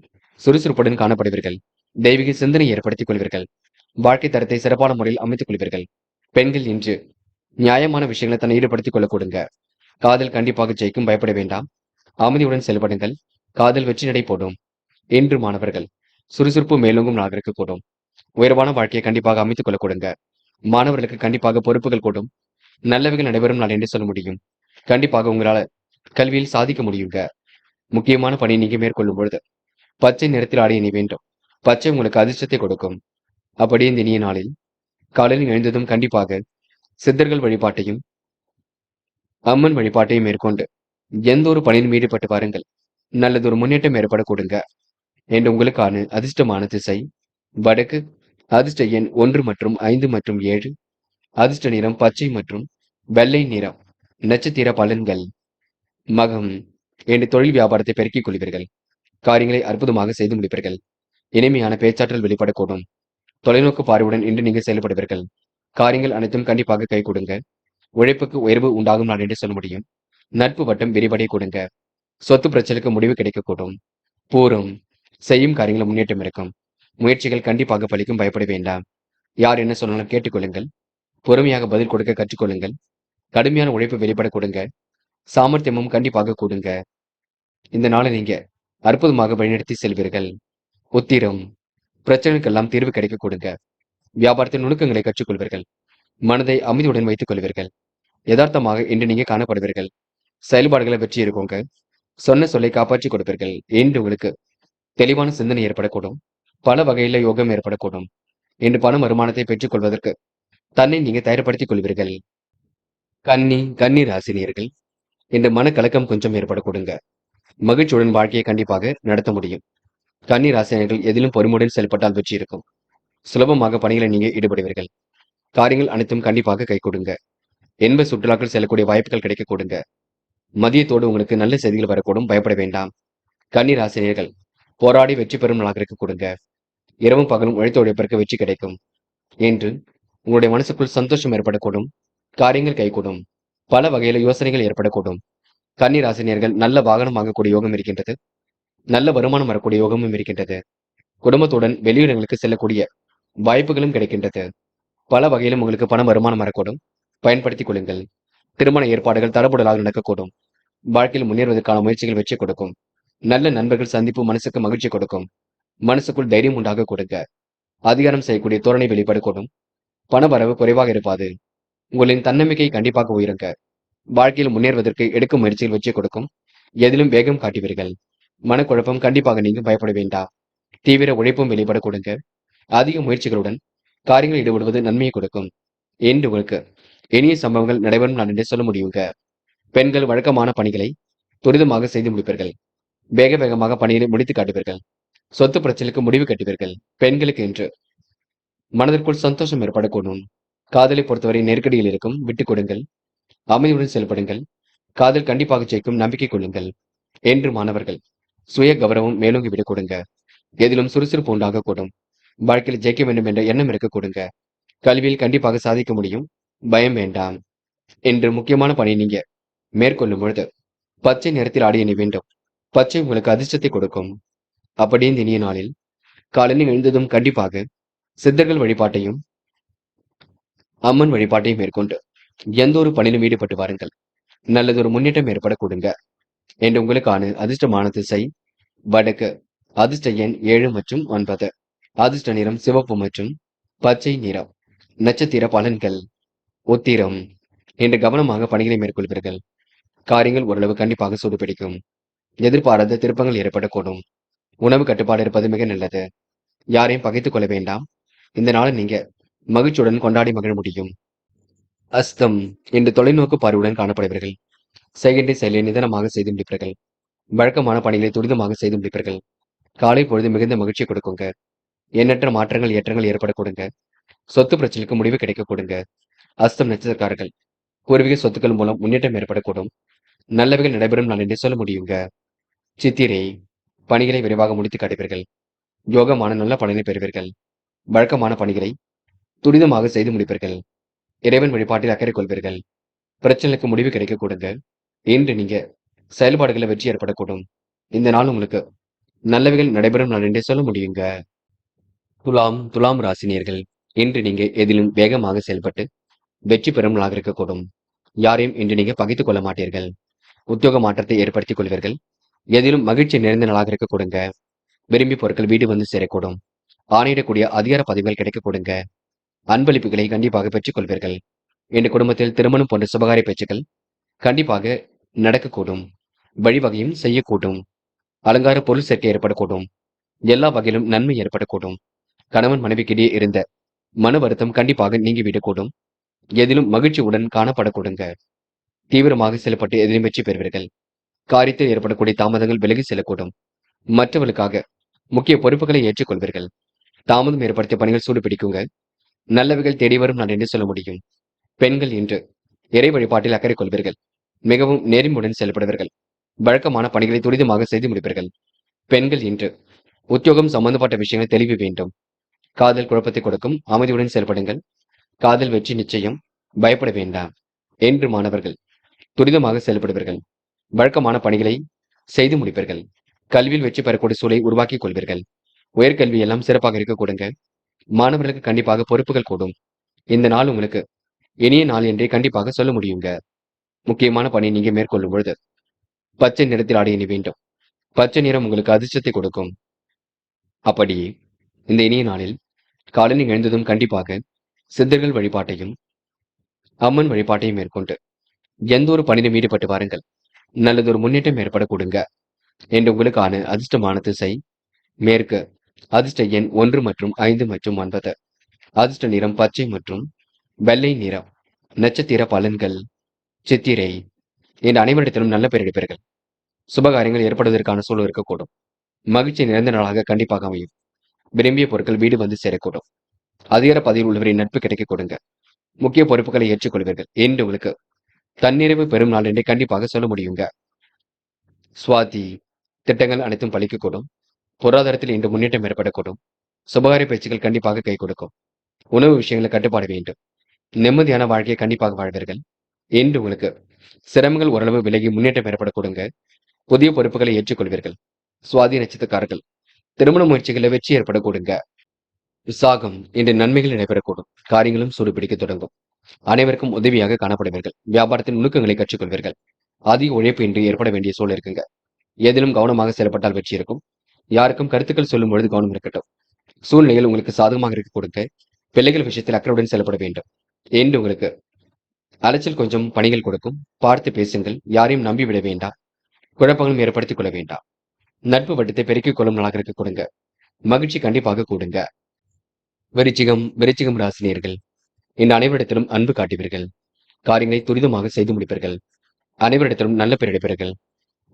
சுறுசுறுப்புடன் காணப்படுவீர்கள். தெய்வீக சிந்தனை ஏற்படுத்திக் கொள்வீர்கள். வாழ்க்கை தரத்தை சிறப்பான முறையில் அமைத்துக் கொள்வீர்கள். பெண்கள் என்று நியாயமான விஷயங்களை தன்னை ஈடுபடுத்திக் கொள்ள கொடுங்க. காதல் கண்டிப்பாக ஜெயிக்கும். பயப்பட வேண்டாம். அமைதியுடன் செயல்படுங்கள். காதல் வெற்றி நடை போடும். என்று மாணவர்கள் சுறுசுறுப்பு மேலோங்கும் நாள் கூடும். உயர்வான வாழ்க்கையை கண்டிப்பாக அமைத்துக் கொள்ள கொடுங்க. மாணவர்களுக்கு கண்டிப்பாக பொறுப்புகள் கூடும். நல்லவைகள் நடைபெறும் நாள் என்று சொல்ல முடியும். கண்டிப்பாக உங்களால கல்வியில் சாதிக்க முடியுங்க. முக்கியமான பணி நீங்க மேற்கொள்ளும் பொழுது பச்சை நிறத்தில் ஆடைய நீ வேண்டும். பச்சை உங்களுக்கு அதிர்ஷ்டத்தை கொடுக்கும். அப்படி இந்த இனிய நாளில் காலையில் எழுந்ததும் கண்டிப்பாக சித்தர்கள் வழிபாட்டையும் அம்மன் வழிபாட்டையும் மேற்கொண்டு எந்த ஒரு பணியிலும் ஈடுபட்டு பாருங்கள். நல்லதொரு முன்னேற்றம் ஏற்பட கொடுங்க. என்று உங்களுக்கான அதிர்ஷ்டமான திசை வடக்கு. அதிர்ஷ்ட எண் 1 மற்றும் 5 மற்றும் 7. அதிர்ஷ்ட நிறம் பச்சை மற்றும் வெள்ளை நிறம். நட்சத்திர பலன்கள். மகம். என்று தொழில் வியாபாரத்தை பெருக்கிக் கொள்வீர்கள். காரியங்களை அற்புதமாக செய்து முடிப்பீர்கள். இனிமையான பேச்சாற்றல் வெளிப்படக்கூடும். தொலைநோக்கு பார்வையுடன் இன்று நீங்க செயல்படுவீர்கள். காரியங்கள் அனைத்தும் கண்டிப்பாக கை கொடுங்க. உழைப்புக்கு உயர்வு உண்டாகும் நாள் என்று சொல்ல முடியும். நட்பு வட்டம் விரிவடை கொடுங்க. சொத்து பிரச்சனைக்கு முடிவு கிடைக்கக்கூடும். பூரம். செய்யும் காரியங்கள் முன்னேற்றம் இருக்கும். முயற்சிகள் கண்டிப்பாக பலிக்கும். பயப்பட வேண்டாம். யார் என்ன சொன்னாலும் கேட்டுக்கொள்ளுங்கள். பொறுமையாக பதில் கொடுக்க கற்றுக்கொள்ளுங்கள். கடுமையான உழைப்பு வெளிப்பட கொடுங்க. சாமர்த்தியமும் கண்டிப்பாக கொடுங்க. இந்த நாளை நீங்க அற்புதமாக வழிநடத்தி செல்வீர்கள். உத்திரம். பிரச்சனைக்கெல்லாம் தீர்வு கிடைக்க கொடுங்க. வியாபாரத்தின் நுணுக்கங்களை கற்றுக்கொள்வீர்கள். மனதை அமைதியுடன் வைத்துக் கொள்வீர்கள். யதார்த்தமாக இன்று நீங்க காணப்படுவீர்கள். செயல்பாடுகளை வெற்றி இருக்குங்க. சொன்ன சொல்லை காப்பாற்றி கொடுப்பீர்கள். என்று உங்களுக்கு தெளிவான சிந்தனை ஏற்படக்கூடும். பல வகையில யோகம் ஏற்படக்கூடும். இன்று பண வருமானத்தை பெற்றுக் கொள்வதற்கு தன்னை நீங்க தயார்படுத்திக் கொள்வீர்கள். கன்னி ராசினியர்கள் இன்று மனக்கலக்கம் கொஞ்சம் ஏற்படக்கூடுங்க. மகிழ்ச்சியுடன் வாழ்க்கையை கண்டிப்பாக நடத்த முடியும். கன்னி ராசினியர்கள் எதிலும் பொறுமுடன் செயல்பட்டால் வெற்றி இருக்கும். சுலபமாக பணிகளை நீங்க ஈடுபடுவீர்கள். காரியங்கள் அனைத்தும் கண்டிப்பாக கை கொடுங்க. என்ப சுற்றுலாக்கள் செல்லக்கூடிய வாய்ப்புகள் கிடைக்க கொடுங்க. மதியத்தோடு உங்களுக்கு நல்ல செய்திகள் வரக்கூடும். பயப்பட வேண்டாம். கன்னி ராசினியர்கள் போராடி வெற்றி பெறும் நாளாக இருக்க கொடுங்க. இரவும் பகலும் உழைத்த உழைப்பிற்கு வெற்றி கிடைக்கும். என்று உங்களுடைய மனசுக்குள் சந்தோஷம் ஏற்படக்கூடும். காரியங்கள் கைகூடும். பல வகையில யோசனைகள் ஏற்படக்கூடும். கன்னி ராசினியர்கள் நல்ல வாகனம் வாங்கக்கூடிய யோகம் இருக்கின்றது. நல்ல வருமானம் வரக்கூடிய யோகமும் இருக்கின்றது. குடும்பத்துடன் வெளியிடங்களுக்கு செல்லக்கூடிய வாய்ப்புகளும் கிடைக்கின்றது. பல வகையிலும் உங்களுக்கு பண வருமானம் வரக்கூடும். பயன்படுத்திக் கொள்ளுங்கள். திருமண ஏற்பாடுகள் தடபுடலாக நடக்கக்கூடும். வாழ்க்கையில் முன்னேறுவதற்கான முயற்சிகள் வெற்றி கொடுக்கும். நல்ல நண்பர்கள் சந்திப்பு மனசுக்கு மகிழ்ச்சி கொடுக்கும். மனசுக்குள் தைரியம் உண்டாக கொடுங்க. அதிகாரம் செய்யக்கூடிய தோரணை வெளிப்படக்கூடும். பண வரவு குறைவாக இருப்பாது. உங்களின் தன்னம்பிக்கை கண்டிப்பாக உயருங்க. வாழ்க்கையில் முன்னேறுவதற்கு எடுக்கும் முயற்சிகள் வெற்றி கொடுக்கும். எதிலும் வேகம் காட்டுவீர்கள். மனக்குழப்பம் கண்டிப்பாக நீங்க பயப்பட வேண்டாம். தீவிர உழைப்பும் வெளிப்பட கொடுங்க. அதிக முயற்சிகளுடன் காரியங்கள் ஈடுபடுவது நன்மையை கொடுக்கும் என்று உங்களுக்கு இனிய சம்பவங்கள் நடைபெறும் நான் என்று சொல்ல முடியுங்க. பெண்கள் வழக்கமான பணிகளை துரிதமாக செய்து முடிப்பீர்கள். வேக வேகமாக பணிகளை முடித்து காட்டுவீர்கள். சொத்து பிரச்சனைக்கு முடிவு கட்டுவீர்கள். பெண்களுக்கு என்று மனதிற்குள் சந்தோஷம் ஏற்படக்கூடும். காதலை பொறுத்தவரை நெருக்கடியில் இருக்கும் விட்டுக் கொடுங்கள். அமைதியுடன் செயல்படுங்கள். காதல் கண்டிப்பாக ஜெயிக்கும் நம்பிக்கை கொள்ளுங்கள் என்று மாணவர்கள் சுய கௌரவம் மேலோங்கி விடக் கொடுங்க. எதிலும் சுறுசுறுப்பு உண்டாக கூடும். வாழ்க்கையில் ஜெயிக்க வேண்டும் என்ற எண்ணம் இருக்க கொடுங்க. கல்வியில் கண்டிப்பாக சாதிக்க முடியும். பயம் வேண்டாம். என்று முக்கியமான பணி நீங்க மேற்கொள்ளும் பொழுது பச்சை நிறத்தில் ஆடிய நீ வேண்டும். பச்சை உங்களுக்கு அதிர்ஷ்டத்தை கொடுக்கும். அப்படி இந்த இனிய நாளில் காலையில் எழுந்ததும் கண்டிப்பாக சித்தர்கள் வழிபாட்டையும் அம்மன் வழிபாட்டையும் மேற்கொண்டு எந்த ஒரு பணியிலும் ஈடுபட்டு வாருங்கள். நல்லதொரு முன்னேற்றம் ஏற்பட கொடுங்க என்று உங்களுக்கான அதிர்ஷ்டமான திசை வடக்கு. அதிர்ஷ்ட எண் 7 மற்றும் 9. அதிர்ஷ்ட நிறம் சிவப்பு மற்றும் பச்சை நிறம். நட்சத்திர பலன்கள். உத்திரம். என்று கவனமாக பணிகளை மேற்கொள்வீர்கள். காரியங்கள் ஓரளவு கண்டிப்பாக சூடுபிடிக்கும். எதிர்பாராத திருப்பங்கள் ஏற்படக்கூடும். உணவு கட்டுப்பாடு இருப்பது மிக நல்லது. யாரையும் பகைத்துக் கொள்ள வேண்டாம். இந்த நாளை நீங்க மகிழ்ச்சியுடன் கொண்டாடி மகிழ முடியும். அஸ்தம். என்று தொலைநோக்கு பார்வையுடன் காணப்படுவீர்கள். செய்கின்ற செயலை நிதானமாக செய்து முடிப்பீர்கள். வழக்கமான பணிகளை துரிதமாக செய்து முடிப்பீர்கள். காலை பொழுது மிகுந்த மகிழ்ச்சி கொடுக்குங்க. எண்ணற்ற மாற்றங்கள் ஏற்றங்கள் ஏற்பட கொடுங்க. சொத்து பிரச்சனைக்கு முடிவு கிடைக்க கொடுங்க. அஸ்தம் நட்சத்திரக்காரர்கள் பூர்வீக சொத்துக்கள் மூலம் முன்னேற்றம் ஏற்படக்கூடும். நல்லவைகள் நடைபெறும் நான் என்று சொல்ல முடியுங்க. சித்திரை. பணிகளை விரைவாக முடித்து காட்டுவீர்கள். யோகமான நல்ல பலனை பெறுவீர்கள். வழக்கமான பணிகளை துரிதமாக செய்து முடிப்பீர்கள். இறைவன் வழிபாட்டில் அக்கறை கொள்வீர்கள். பிரச்சனைக்கு முடிவு கிடைக்க கொடுங்க. இன்று நீங்க செயல்பாடுகளை வெற்றி ஏற்படக்கூடும். இந்த நாள் உங்களுக்கு நல்லவைகள் நடைபெறும் நான் என்று சொல்ல முடியுங்க. துலாம் ராசினியர்கள் இன்று நீங்க எதிலும் வேகமாக செயல்பட்டு வெற்றி பெறும் நாளாக இருக்கக்கூடும். யாரையும் இன்று நீங்க பகைத்துக் கொள்ள மாட்டீர்கள். உத்தியோக மாற்றத்தை ஏற்படுத்திக் கொள்வீர்கள். எதிலும் மகிழ்ச்சி நிறைந்த நாளாக இருக்க கொடுங்க. விரும்பி பொருட்கள் வீடு வந்து சேரக்கூடும். ஆணையிடக்கூடிய அதிகார பதவிகள் கிடைக்க கொடுங்க. அன்பளிப்புகளை கண்டிப்பாக பெற்றுக் கொள்வீர்கள். என் குடும்பத்தில் திருமணம் போன்ற சுபகாரிய பேச்சுக்கள் கண்டிப்பாக நடக்கக்கூடும். வழிவகையும் செய்யக்கூடும். அலங்கார பொருள் சேர்க்கை ஏற்படக்கூடும். எல்லா வகையிலும் நன்மை ஏற்படக்கூடும். கணவன் மனைவிக்கிடையே இருந்த மன வருத்தம் கண்டிப்பாக நீங்கிவிடக்கூடும். எதிலும் மகிழ்ச்சியுடன் காணப்படக்கூடுங்க. தீவிரமாக செயல்பட்டு எதிலும் வெற்றி பெறுவீர்கள். காரியத்தில் ஏற்படக்கூடிய தாமதங்கள் விலகி செல்லக்கூடும். மற்றவர்களுக்காக முக்கிய பொறுப்புகளை ஏற்றுக்கொள்வீர்கள். தாமதம் ஏற்படுத்திய பணிகள் சூடு பிடிக்குங்க. நல்லவைகள் தேடி வரும் நான் என்று சொல்ல முடியும். பெண்கள் இன்று இறை வழிபாட்டில் அக்கறை கொள்வீர்கள். மிகவும் நேர்மையுடன் செயல்படுவீர்கள். வழக்கமான பணிகளை துரிதமாக செய்து முடிப்பீர்கள். பெண்கள் இன்று உத்தியோகம் சம்பந்தப்பட்ட விஷயங்கள் தெளிவு வேண்டும். காதல் குழப்பத்தை கொடுக்கும். அமைதியுடன் செயல்படுங்கள். காதல் வெற்றி நிச்சயம். பயப்பட வேண்டாம் என்று மாணவர்கள் துரிதமாக செயல்படுவீர்கள். வழக்கமான பணிகளை செய்து முடிப்பீர்கள். கல்வியில் வெற்றி பெறக்கூடிய சூழலை உருவாக்கிக் கொள்வீர்கள். உயர்கல்வி எல்லாம் சிறப்பாக இருக்க கொடுங்க. மாணவர்களுக்கு கண்டிப்பாக பொறுப்புகள் கூடும். இந்த நாள் உங்களுக்கு இனிய நாள் என்றே கண்டிப்பாக சொல்ல முடியுங்க. முக்கியமான பணி நீங்க மேற்கொள்ளும் பொழுது பச்சை நிறத்தில் ஆடைய நீ வேண்டும். பச்சை நிறம் உங்களுக்கு அதிர்ஷ்டத்தை கொடுக்கும். அப்படி இந்த இனிய நாளில் காலையில் எழுந்ததும் கண்டிப்பாக சித்தர்கள் வழிபாட்டையும் அம்மன் வழிபாட்டையும் மேற்கொண்டு எந்த ஒரு பணியிலும் ஈடுபட்டு வாருங்கள். நல்லதொரு முன்னேற்றம் ஏற்பட கொடுங்க என்று உங்களுக்கான அதிர்ஷ்டமான திசை மேற்கு. அதிர்ஷ்ட எண் 1 மற்றும் 5 மற்றும் 9. அதிர்ஷ்ட நிறம் பச்சை மற்றும் வெள்ளை நிறம். நட்சத்திர பலன்கள். சித்திரை. இந்த அனைவரிடத்திலும் நல்ல பெயர் எடுப்பீர்கள். சுபகாரியங்கள் ஏற்படுவதற்கான சூழல் இருக்கக்கூடும். மகிழ்ச்சி நிறைந்த நாளாக கண்டிப்பாக அமையும். விரும்பிய பொருட்கள் வீடு வந்து சேரக்கூடும். அதிகார பதவியில் உள்ளவரின் நட்பு கிடைக்க கொடுங்க. முக்கிய பொறுப்புகளை ஏற்றுக்கொள்வீர்கள் என்று உங்களுக்கு தன்னிறைவு பெறும் நாள் என்றே கண்டிப்பாக சொல்ல முடியுங்க. சுவாதி. திட்டங்கள் அனைத்தும் பலிக்கக்கூடும். பொருளாதாரத்தில் இன்று முன்னேற்றம் ஏற்படக்கூடும். சுபகாரிய பேச்சுக்கள் கண்டிப்பாக கை கொடுக்கும். உணவு விஷயங்களை கட்டுப்பாடு வேண்டும். நிம்மதியான வாழ்க்கையை கண்டிப்பாக வாழ்வீர்கள். என்று உங்களுக்கு சிரமங்கள் ஓரளவு விலகி முன்னேற்றம் ஏற்பட கொடுங்க. புதிய பொறுப்புகளை ஏற்றுக்கொள்வீர்கள். சுவாதி நட்சத்திரக்காரர்கள் திருமண முயற்சிகளில் வெற்றி ஏற்பட கொடுங்க. விசாகம் இன்று நன்மைகள் நடைபெறக்கூடும். காரியங்களும் சூடுபிடிக்க தொடங்கும். அனைவருக்கும் உதவியாக காணப்படுவீர்கள். வியாபாரத்தின் நுணுக்கங்களை கற்றுக்கொள்வீர்கள். அதிக உழைப்பு இன்றி ஏற்பட வேண்டிய சூழல் இருக்குங்க. ஏதிலும் கவனமாக செயல்பட்டால் வெற்றி இருக்கும். யாருக்கும் கருத்துக்கள் சொல்லும் பொழுது கவனம் இருக்கட்டும். சூழ்நிலைகள் உங்களுக்கு சாதகமாக இருக்க கொடுங்க. பிள்ளைகள் விஷயத்தில் அக்கறையுடன் செயல்பட வேண்டும். என்று உங்களுக்கு அலைச்சல் கொஞ்சம் பணிகள் கொடுக்கும். பார்த்து பேசுங்கள். யாரையும் நம்பிவிட வேண்டாம். குழப்பங்களும் ஏற்படுத்திக் கொள்ள வேண்டாம். நட்பு வட்டத்தை பெருக்கிக் கொள்ளும் நாளாக இருக்க கொடுங்க. மகிழ்ச்சி கண்டிப்பாக கூடுங்க. விருச்சிகம் ராசினியர்கள் இந்த அனைவரிடத்திலும் அன்பு காட்டுவீர்கள். காரியங்களை துரிதமாக செய்து முடிப்பீர்கள். அனைவரிடத்திலும் நல்ல பெயர் எடுப்பீர்கள்.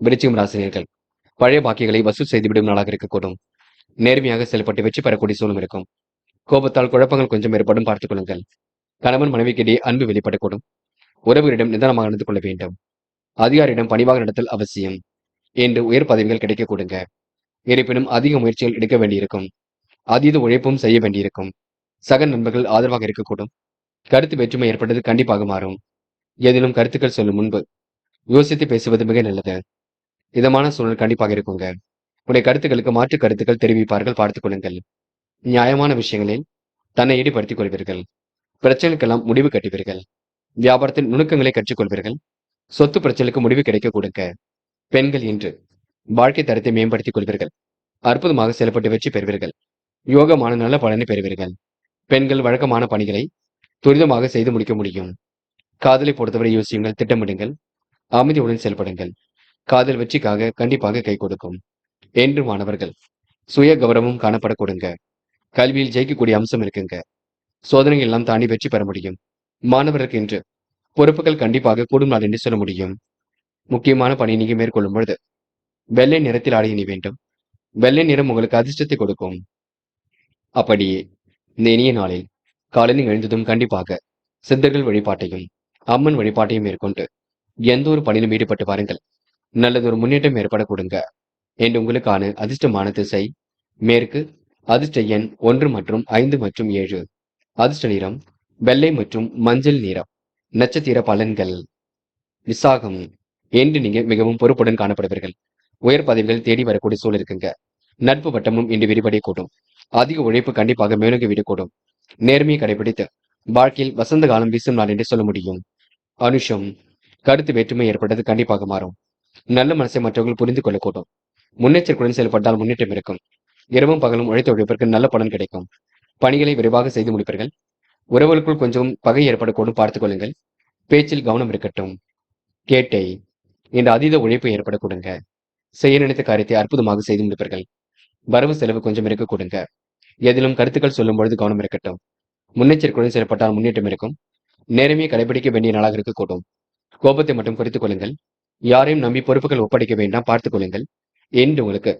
விருச்சிகம் ராசினியர்கள் பழைய பாக்கிகளை வசூல் செய்துவிடும் நாளாக இருக்கக்கூடும். நேர்மையாக செயல்பட்டு வெற்றி பெறக்கூடிய சூழலும் இருக்கும். கோபத்தால் குழப்பங்கள் கொஞ்சம் ஏற்படும் பார்த்துக் கொள்ளுங்கள். கணவன் மனைவிக்கிடையே அன்பு வெளிப்படக்கூடும். உறவுகளிடம் நிதானமாக நடந்து கொள்ள வேண்டும். அதிகாரியிடம் பணிவாக நடத்தல் அவசியம். என்று உயர் பதவிகள் கிடைக்க கொடுங்க. இருப்பினும் அதிக முயற்சிகள் எடுக்க வேண்டியிருக்கும். அதீத உழைப்பும் செய்ய வேண்டியிருக்கும். சக நண்பர்கள் ஆதரவாக இருக்கக்கூடும். கருத்து வேற்றுமை ஏற்பட்டது கண்டிப்பாக மாறும். எதிலும் கருத்துக்கள் சொல்லும் முன்பு யோசித்து பேசுவது மிக நல்லது. இதமான சூழல் கண்டிப்பாக இருக்குங்க. உடைய கருத்துக்களுக்கு மாற்று கருத்துக்கள் தெரிவிப்பார்கள் பார்த்துக் கொள்ளுங்கள். நியாயமான விஷயங்களில் தன்னை ஈடுபடுத்திக் கொள்வீர்கள். பிரச்சனைக்கெல்லாம் முடிவு கட்டுவீர்கள். வியாபாரத்தின் நுணுக்கங்களை கற்றுக்கொள்வீர்கள். சொத்து பிரச்சனைக்கு முடிவு கிடைக்க கொடுங்க. பெண்கள் இன்று வாழ்க்கை தரத்தை மேம்படுத்திக் கொள்வீர்கள். அற்புதமாக செயல்பட்டு வெற்றி பெறுவீர்கள். யோகமான நல்ல பலனை பெறுவீர்கள். பெண்கள் வழக்கமான பணிகளை துரிதமாக செய்து முடிக்க முடியும். காதலை பொறுத்தவரை யோசியுங்கள், திட்டமிடுங்கள், அமைதியுடன் செயல்படுங்கள். காதல் வெற்றிக்காக கண்டிப்பாக கை கொடுக்கும். என்று மாணவர்கள் சுய கௌரவம் காணப்பட கொடுங்க. கல்வியில் ஜெயிக்கக்கூடிய அம்சம் இருக்குங்க. சோதனைகள் எல்லாம் தாண்டி வெற்றி பெற முடியும். மாணவர்களுக்கு இன்று பொறுப்புகள் கண்டிப்பாக கூடும் நாள் என்று சொல்ல முடியும். முக்கியமான பணியை நீங்க மேற்கொள்ளும் பொழுது வெள்ளை நிறத்தில் ஆடை அணி வேண்டும். வெள்ளை நிறம் உங்களுக்கு அதிர்ஷ்டத்தை கொடுக்கும். அப்படியே இந்த இனிய நாளில் காலையில் எழுந்ததும் கண்டிப்பாக சித்தர்கள் வழிபாட்டையும் அம்மன் வழிபாட்டையும் மேற்கொண்டு எந்த ஒரு பணியிலும் ஈடுபட்டு பாருங்கள். நல்லதொரு முன்னேற்றம் ஏற்பட கொடுங்க. என்று உங்களுக்கான அதிர்ஷ்டமான திசை மேற்கு. அதிர்ஷ்ட எண் 1 மற்றும் 5 மற்றும் 7. அதிர்ஷ்ட நிறம் வெள்ளை மற்றும் மஞ்சள் நிறம். நட்சத்திர பலன்கள். விசாகம் என்று நீங்க மிகவும் பொறுப்புடன் காணப்படுவீர்கள். உயர் பதவிகள் தேடி வரக்கூடிய சூழல் இருக்குங்க. நட்பு வட்டமும் இன்று விரிவடை கூடும். அதிக உழைப்பு கண்டிப்பாக மேலோங்கி விடக்கூடும். நேர்மையை கடைபிடித்து வாழ்க்கையில் வசந்த காலம் வீசும் நாள் என்று சொல்ல முடியும். அனுஷம் கருத்து வேற்றுமை ஏற்பட்டது கண்டிப்பாக மாறும். நல்ல மனசை மற்றவர்கள் புரிந்து கொள்ளக்கூடும். முன்னெச்சரிக்கையுடன் செயல்பட்டால் முன்னேற்றம் இருக்கும். இரவும் பகலும் உழைத்த உழைப்பிற்கு நல்ல பலன் கிடைக்கும். பணிகளை விரைவாக செய்து முடிப்பீர்கள். உறவுகளுக்குள் கொஞ்சம் பகை ஏற்படக்கூடும் பார்த்துக் கொள்ளுங்கள். பேச்சில் கவனம் இருக்கட்டும். கேட்டை இந்த அதீத உழைப்பு ஏற்பட கொடுங்க. செய்ய நினைத்த காரியத்தை அற்புதமாக செய்து முடிப்பீர்கள். வரவு செலவு கொஞ்சம் இருக்க கொடுங்க. எதிலும் கருத்துக்கள் சொல்லும் பொழுது கவனம் இருக்கட்டும். முன்னெச்சரிக்கையுடன் செயல்பட்டால் முன்னேற்றம் இருக்கும். நேர்மையை கடைபிடிக்க வேண்டிய நாளாக இருக்கக்கூடும். கோபத்தை மட்டும் குறைத்துக் கொள்ளுங்கள். யாரையும் நம்பி பொறுப்புகள் ஒப்படைக்க வேண்டாம் பார்த்துக் கொள்ளுங்கள். என்று உங்களுக்கு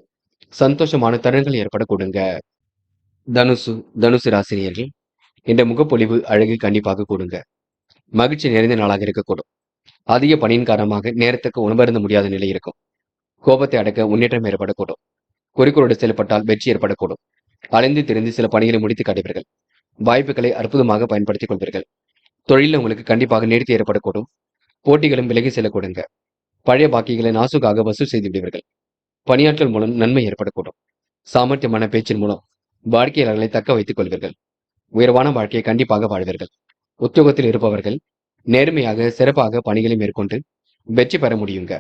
சந்தோஷமான தருணங்கள் ஏற்பட கொடுங்க. தனுசு ராசினியர்கள் இந்த முகப்பொலிவு அழகு கண்டிப்பாக கொடுங்க. மகிழ்ச்சி நிறைந்த நாளாக இருக்கக்கூடும். அதிக பணியின் காரணமாக நேரத்துக்கு உணவருந்த முடியாத நிலை இருக்கும். கோபத்தை அடக்க முன்னேற்றம் ஏற்படக்கூடும். குறிக்கோளோடு செயல்பட்டால் வெற்றி ஏற்படக்கூடும். அலைந்து திரிந்து சில பணிகளை முடித்து காட்டுவீர்கள். வாய்ப்புகளை அற்புதமாக பயன்படுத்திக் கொள்வீர்கள். தொழிலில் உங்களுக்கு கண்டிப்பாக நீடித்து ஏற்படக்கூடும். போட்டிகளும் விலகி செல்லக்கூடுங்க. பழைய பாக்கிகளை நாசுக்காக வசூல் செய்து விடுவீர்கள். பணியாற்றல் மூலம் நன்மை ஏற்படக்கூடும். சாமர்த்தியமான பேச்சின் மூலம் வாடிக்கையாளர்களை தக்க வைத்துக் கொள்வீர்கள். உயர்வான வாழ்க்கையை கண்டிப்பாக வாழ்வீர்கள். உத்தியோகத்தில் இருப்பவர்கள் நேர்மையாக சிறப்பாக பணிகளை மேற்கொண்டு வெற்றி பெற முடியுங்க.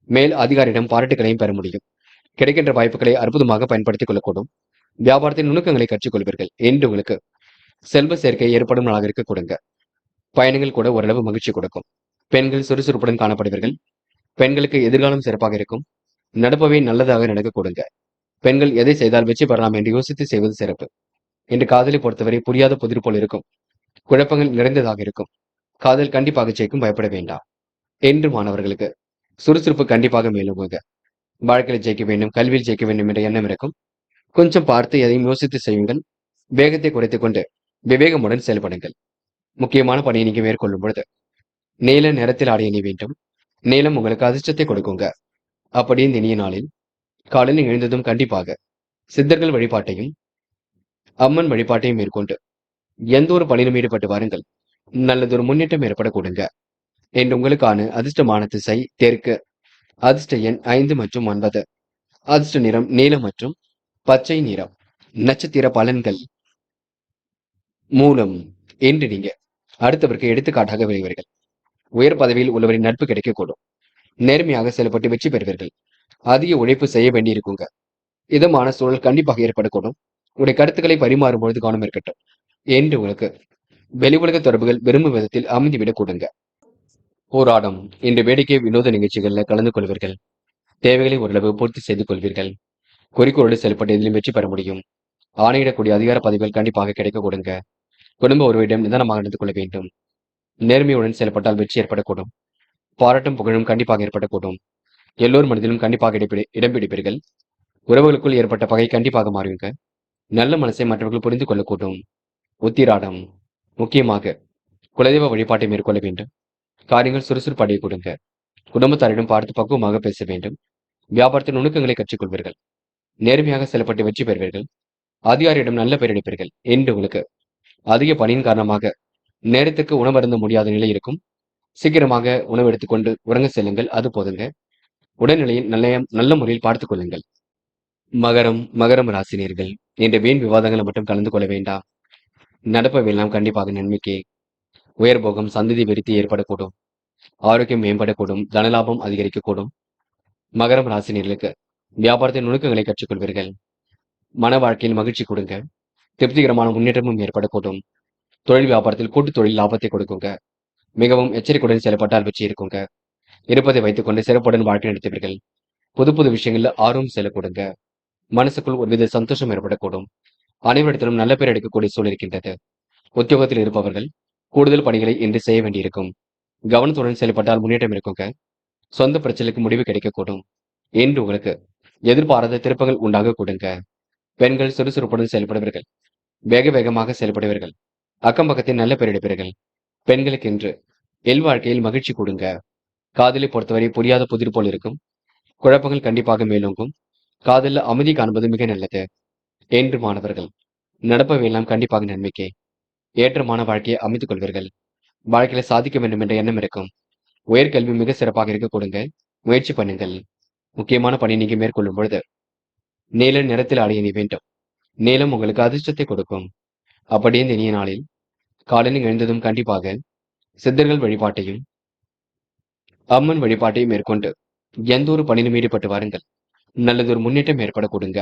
மேல் அதிகாரியிடம் பாராட்டுகளையும் பெற முடியும். கிடைக்கின்ற வாய்ப்புகளை அற்புதமாக பயன்படுத்திக் கொள்ளக்கூடும். வியாபாரத்தின் நுணுக்கங்களை கற்றுக்கொள்வீர்கள். என்று உங்களுக்கு செல்வ சேர்க்கை ஏற்படும் நாளாக இருக்க கொடுங்க. பயணங்கள் கூட ஓரளவு மகிழ்ச்சி கொடுக்கும். பெண்கள் சுறுசுறுப்புடன் காணப்படுவீர்கள். பெண்களுக்கு எதிர்காலம் சிறப்பாக இருக்கும். நடப்பவே நல்லதாக நடக்க கொடுங்க. பெண்கள் எதை செய்தால் வெற்றி பெறலாம் என்று யோசித்து செய்வது சிறப்பு. இன்று காதலை பொறுத்தவரை புரியாத புதிர் போல் இருக்கும். குழப்பங்கள் நிறைந்ததாக இருக்கும். காதல் கண்டிப்பாக ஜெயிக்கும், பயப்பட வேண்டாம். என்று மாணவர்களுக்கு சுறுசுறுப்பு கண்டிப்பாக மேலுங்க. வாழ்க்கையில் ஜெயிக்க வேண்டும், கல்வியில் ஜெயிக்க வேண்டும் என்ற எண்ணம் இருக்கும். கொஞ்சம் பார்த்து எதையும் யோசித்து செய்யுங்கள். வேகத்தை குறைத்துக் கொண்டு விவேகமுடன் செயல்படுங்கள். முக்கியமான பணியை நீங்க மேற்கொள்ளும் பொழுது நீல நிறத்தில் ஆடை அணி வேண்டும். நீளம் உங்களுக்கு அதிர்ஷ்டத்தை கொடுக்குங்க. அப்படி இந்த இனிய நாளில் காலையில் எழுந்ததும் கண்டிப்பாக சித்தர்கள் வழிபாட்டையும் அம்மன் வழிபாட்டையும் மேற்கொண்டு எந்த ஒரு பணியிலும் ஈடுபட்டு வாருங்கள். நல்லதொரு முன்னேற்றம் ஏற்படக்கூடுங்க. இன்று உங்களுக்கான அதிர்ஷ்டமான திசை தெற்கு. அதிர்ஷ்ட எண் 5 மற்றும் 9. அதிர்ஷ்ட நிறம் நீலம் மற்றும் பச்சை நிறம். நட்சத்திர பலன்கள். மூலம். இன்று நீங்க அடுத்தவருக்கு எடுத்துக்காட்டாக விளைவீர்கள். உயர் பதவியில் உள்ளவரின் நட்பு கிடைக்கக்கூடும். நேர்மையாக செயல்பட்டு வெற்றி பெறுவீர்கள். அதிக உழைப்பு செய்ய வேண்டியிருக்குங்க. இதமான சூழல் கண்டிப்பாக ஏற்படக்கூடும். உங்களுடைய கருத்துக்களை பரிமாறும் பொழுது கவனம் இருக்கட்டும். என்று உங்களுக்கு வெளி உலக தொடர்புகள் விரும்பும் விதத்தில் அமைந்துவிடக் கூடுங்க. போராடம். இன்று வேடிக்கை வினோத நிகழ்ச்சிகளில் கலந்து கொள்வீர்கள். தேவைகளை ஓரளவு பூர்த்தி செய்து கொள்வீர்கள். குறிக்கோளோடு செயல்பட்டு எதிலும் வெற்றி பெற முடியும். ஆணையிடக்கூடிய அதிகார பதவிகள் கண்டிப்பாக கிடைக்க கொடுங்க. குடும்ப உறவிடம் நிதானமாக நடந்து கொள்ள வேண்டும். நேர்மையுடன் செயல்பட்டால் வெற்றி ஏற்படக்கூடும். பாராட்டும் புகழும் கண்டிப்பாக ஏற்படக்கூடும். எல்லோர் மனதிலும் கண்டிப்பாக இடம் பிடிப்பீர்கள். உறவுகளுக்குள் ஏற்பட்ட பகை கண்டிப்பாக மாறுவீங்க. நல்ல மனசை மற்றவர்கள் புரிந்து கொள்ளக்கூடும். உத்திராடம். முக்கியமாக குலதெய்வ வழிபாட்டை மேற்கொள்ள வேண்டும். காரியங்கள் சுறுசுறுப்பு அடைய கொடுங்க. குடும்பத்தாரிடம் பார்த்து பக்குவமாக பேச வேண்டும். வியாபாரத்தின் நுணுக்கங்களை கற்றுக்கொள்வீர்கள். நேர்மையாக செயல்பட்டு வெற்றி பெறுவீர்கள். அதிகாரியிடம் நல்ல பெயர் எடுப்பீர்கள். என்று உங்களுக்கு அதிக பணியின் காரணமாக நேரத்துக்கு உணவருந்த முடியாத நிலை இருக்கும். சீக்கிரமாக உணவு எடுத்துக்கொண்டு உறங்க செல்லுங்கள். அது போதுங்க. உடல்நிலையில் நல்ல முறையில் பார்த்துக் கொள்ளுங்கள். மகரம் ராசினியர்கள் என்ற வீண் விவாதங்களை மட்டும் கலந்து கொள்ள வேண்டாம். நடப்பவையெல்லாம் கண்டிப்பாக நன்மைக்கே. உயர்போகம் சந்ததி விருத்தி ஏற்படக்கூடும். ஆரோக்கியம் மேம்படக்கூடும். தனலாபம் அதிகரிக்கக்கூடும். மகரம் ராசினியர்களுக்கு வியாபாரத்தின் நுணுக்கங்களை கற்றுக்கொள்வீர்கள். மன வாழ்க்கையில் மகிழ்ச்சி கொடுங்க. திருப்திகரமான முன்னேற்றமும் ஏற்படக்கூடும். தொழில் வியாபாரத்தில் கூட்டு தொழில் லாபத்தை கொடுக்குங்க. மிகவும் எச்சரிக்கையுடன் செயல்பட்டால் வெற்றி இருக்குங்க. இருப்பதை வைத்துக் கொண்டு சிறப்புடன் வாழ்க்கை நடத்துவீர்கள். புது புது விஷயங்கள்ல ஆர்வம் செல்லக்கூடுங்க. மனசுக்குள் ஒருவித சந்தோஷம் ஏற்படக்கூடும். அனைவரிடத்திலும் நல்ல பேர் எடுக்கக்கூடிய சூழல் இருக்கின்றது. உத்தியோகத்தில் இருப்பவர்கள் கூடுதல் பணிகளை இன்று செய்ய வேண்டியிருக்கும். கவனத்துடன் செயல்பட்டால் முன்னேற்றம் இருக்குங்க. சொந்த பிரச்சனைக்கு முடிவு கிடைக்கக்கூடும். என்று உங்களுக்கு எதிர்பாராத திருப்பங்கள் உண்டாக கொடுங்க. பெண்கள் சுறுசுறுப்புடன் செயல்படுவீர்கள். வேக வேகமாக செயல்படுவீர்கள். அக்கம் பக்கத்தில் நல்ல பேர் எடுப்பீர்கள். பெண்களுக்கு என்று வாழ்க்கையில் மகிழ்ச்சி கொடுங்க. காதலை பொறுத்தவரை புரியாத புதிர் போல் இருக்கும். குழப்பங்கள் கண்டிப்பாக மேலோங்கும். காதலில் அமைதி காண்பது மிக நல்லது. என்று மாணவர்கள் நடப்பவையெல்லாம் கண்டிப்பாக நன்மைக்கே. ஏற்றமான வாழ்க்கையை அமைத்துக் கொள்வீர்கள். வாழ்க்கையில சாதிக்க வேண்டும் என்ற எண்ணம் இருக்கும். உயர்கல்வி மிக சிறப்பாக இருக்க கொடுங்க. முயற்சி பண்ணுங்கள். முக்கியமான பணி நீங்க மேற்கொள்ளும் பொழுது நீல நிறத்தில் அடைய வேண்டும். நீலம் உங்களுக்கு அதிர்ஷ்டத்தை கொடுக்கும். அப்படியே இந்த இனிய நாளில் காலையில் எழுந்ததும் கண்டிப்பாக சித்தர்கள் வழிபாட்டையும் அம்மன் வழிபாட்டையும் மேற்கொண்டு எந்த ஒரு பணியிலும் ஈடுபட்டு வாருங்கள். நல்லதொரு முன்னேற்றம் ஏற்பட கொடுங்க.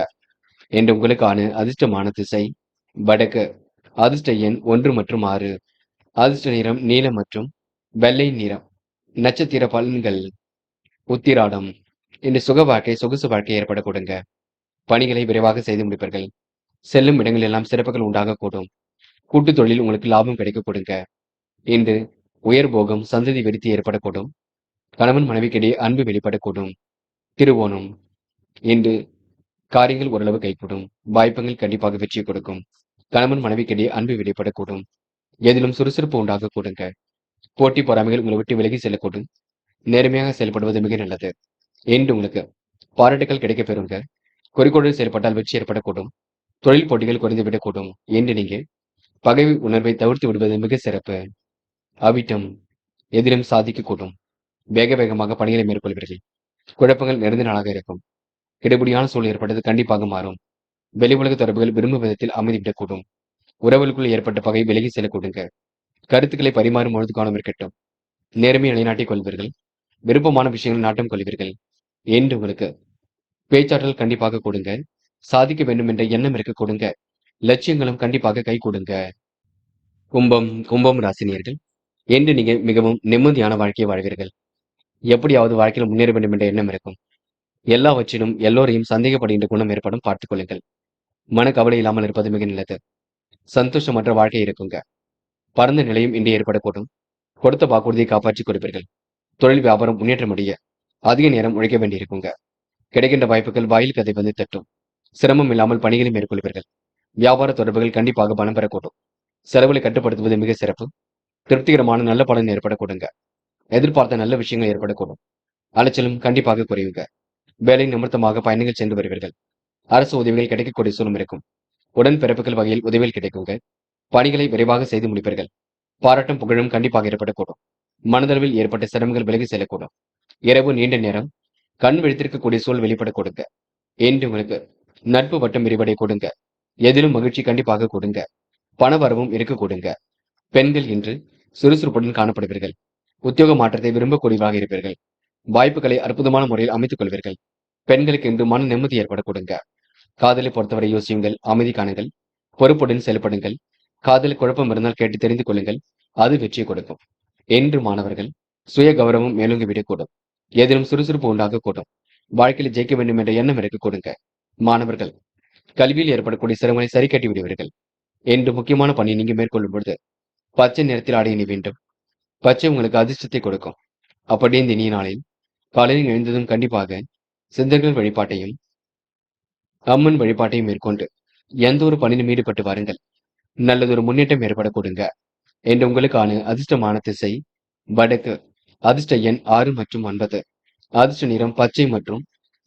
என்று உங்களுக்கான அதிர்ஷ்டமான திசை வடக்கு. அதிர்ஷ்ட எண் 1 மற்றும் 6. அதிர்ஷ்ட நிறம் நீலம் மற்றும் வெள்ளை நிறம். நட்சத்திர பலன்கள். உத்திராடம். இன்று சுக வாழ்க்கை சொகுசு வாழ்க்கை ஏற்பட கொடுங்க. பணிகளை விரைவாக செய்து முடிப்பீர்கள். செல்லும் இடங்கள் எல்லாம் சிறப்புகள் உண்டாகக்கூடும். கூட்டு தொழில் உங்களுக்கு லாபம் கிடைக்க கொடுங்க. இன்று உயர் போகம் சந்ததி விருத்தி ஏற்படக்கூடும். கணவன் மனைவிக்கிடையே அன்பு வெளிப்படக்கூடும். திருவோணம். இன்று காரியங்கள் ஓரளவு கைகூடும். வாய்ப்புகள் கண்டிப்பாக வெற்றி கொடுக்கும். கணவன் மனைவிக்கிடையே அன்பு வெளிப்படக்கூடும். எதிலும் சுறுசுறுப்பு உண்டாக கூடுங்க. போட்டி பொறாமைகள் உங்களை விட்டு விலகி செல்லக்கூடும். நேர்மையாக செயல்படுவது மிக நல்லது. என்று உங்களுக்கு பாராட்டுகள் கிடைக்க பெறுங்க. குறிக்கோளில் செயல்பட்டால் வெற்றி ஏற்படக்கூடும். தொழில் போட்டிகள் குறைந்துவிடக்கூடும். என்று நீங்க பகை உணர்வை தவிர்த்து விடுவது மிக சிறப்பு. அவிட்டம். எதிலும் சாதிக்கக்கூடும். வேக வேகமாக பணிகளை மேற்கொள்வீர்கள். குழப்பங்கள் நிறைந்த நாளாக இருக்கும். கெடுபிடியான சூழல் ஏற்பட்டது கண்டிப்பாக மாறும். வெளி உலக தொடர்புகள் விரும்பும் விதத்தில் அமைதிவிடக்கூடும். உறவுகளுக்குள் ஏற்பட்ட பகை விலகி செல்லக்கூடுங்க. கருத்துக்களை பரிமாறும் பொழுது கவனம் இருக்கட்டும். நேர்மையை நிலைநாட்டிக் கொள்வீர்கள். விருப்பமான விஷயங்கள் நாட்டம் கொள்வீர்கள். என்று உங்களுக்கு பேச்சாற்றல் கண்டிப்பாக கொடுங்க. சாதிக்க வேண்டும் என்ற எண்ணம் இருக்க கொடுங்க. லட்சியங்களும் கண்டிப்பாக கை கொடுங்க. கும்பம் ராசினியர்கள் என்று நீங்க மிகவும் நிம்மதியான வாழ்க்கையை வாழ்வீர்கள். எப்படியாவது வாழ்க்கையில் முன்னேற வேண்டும் என்ற எண்ணம் இருக்கும். எல்லாவற்றிலும் எல்லோரையும் சந்தேகப்படுகின்ற குணம் ஏற்படும். பார்த்துக் கொள்ளுங்கள். மனக்கவலை இல்லாமல் இருப்பது மிக நல்லது. சந்தோஷமற்ற வாழ்க்கை இருக்குங்க. பரந்த நிலையும் இன்று ஏற்படக்கூடும். கொடுத்த வாக்குறுதியை காப்பாற்றிக் கொடுப்பீர்கள். தொழில் வியாபாரம் முன்னேற்றமடைய அதிக நேரம் உழைக்க வேண்டியிருக்குங்க. கிடைக்கின்ற வாய்ப்புகள் வாயில் கதை வந்து தட்டும். சிரமம் இல்லாமல் பணிகளை மேற்கொள்வீர்கள். வியாபார தொடர்புகள் கண்டிப்பாக பலம் பெறக்கூடும். செலவுகளை கட்டுப்படுத்துவது மிக சிறப்பு. திருப்திகரமான நல்ல பலன் ஏற்படக்கூடுங்க. எதிர்பார்த்த நல்ல விஷயங்கள் ஏற்படக்கூடும். அலைச்சலும் கண்டிப்பாக குறையுங்க. வேலை நிமித்தமாக பயணங்கள் சென்று வருவீர்கள். அரசு உதவிகள் கிடைக்கக்கூடிய சூழலும் இருக்கும். உடன் பிறப்புகள் வகையில் உதவிகள் கிடைக்குங்க. பணிகளை விரைவாக செய்து முடிப்பீர்கள். பாராட்டும் புகழும் கண்டிப்பாக ஏற்படக்கூடும். மனதளவில் ஏற்பட்ட சிரமங்கள் விலகி செல்லக்கூடும். இரவு நீண்ட நேரம் கண் விழித்திருக்கக்கூடிய சூழல் வெளிப்பட கொடுங்க. என்று உங்களுக்கு நட்பு வட்டம் விரிவடை கொடுங்க. எதிலும் மகிழ்ச்சி கண்டிப்பாக கொடுங்க. பண வரவும் இருக்க கொடுங்க. பெண்கள் இன்று சுறுசுறுப்புடன் காணப்படுவீர்கள். உத்தியோக மாற்றத்தை விரும்பக்கூடியவராக இருப்பீர்கள். வாய்ப்புகளை அற்புதமான முறையில் அமைத்துக் கொள்வீர்கள். பெண்களுக்கு இன்று மன நிம்மதி ஏற்பட கொடுங்க. காதலை பொறுத்தவரை யோசியுங்கள், அமைதி காணுங்கள், பொறுப்புடன் செயல்படுங்கள். காதல் குழப்பம் இருந்தால் கேட்டு தெரிந்து கொள்ளுங்கள். அது வெற்றி கொடுக்கும். என்று மாணவர்கள் சுய கௌரவம் மேலோங்கி விடக்கூடும். எதிலும் சுறுசுறுப்பு உண்டாகக்கூடும். வாழ்க்கையில் ஜெயிக்க வேண்டும் என்ற எண்ணம் இருக்க கொடுங்க. மாணவர்கள் கல்வியில் ஏற்படக்கூடிய சிரமங்களை சரி கட்டி விடுவீர்கள். என்று முக்கியமான பணி நீங்க மேற்கொள்ளும் பொழுது பச்சை நிறத்தில் ஆடை அணி வேண்டும். பச்சை உங்களுக்கு அதிர்ஷ்டத்தை கொடுக்கும். அப்படியே இந்த இனிய நாளில் காலையில் எழுந்ததும் கண்டிப்பாக சித்தர்கள் வழிபாட்டையும் அம்மன் வழிபாட்டையும் மேற்கொண்டு எந்த ஒரு பணியிலும் ஈடுபட்டு வாருங்கள். நல்லதொரு முன்னேற்றம் ஏற்பட கொடுங்க. என்று உங்களுக்கான அதிர்ஷ்டமான திசை வடக்கு. அதிர்ஷ்ட எண் 6 மற்றும் 9. அதிர்ஷ்ட நிறம் பச்சை மற்றும்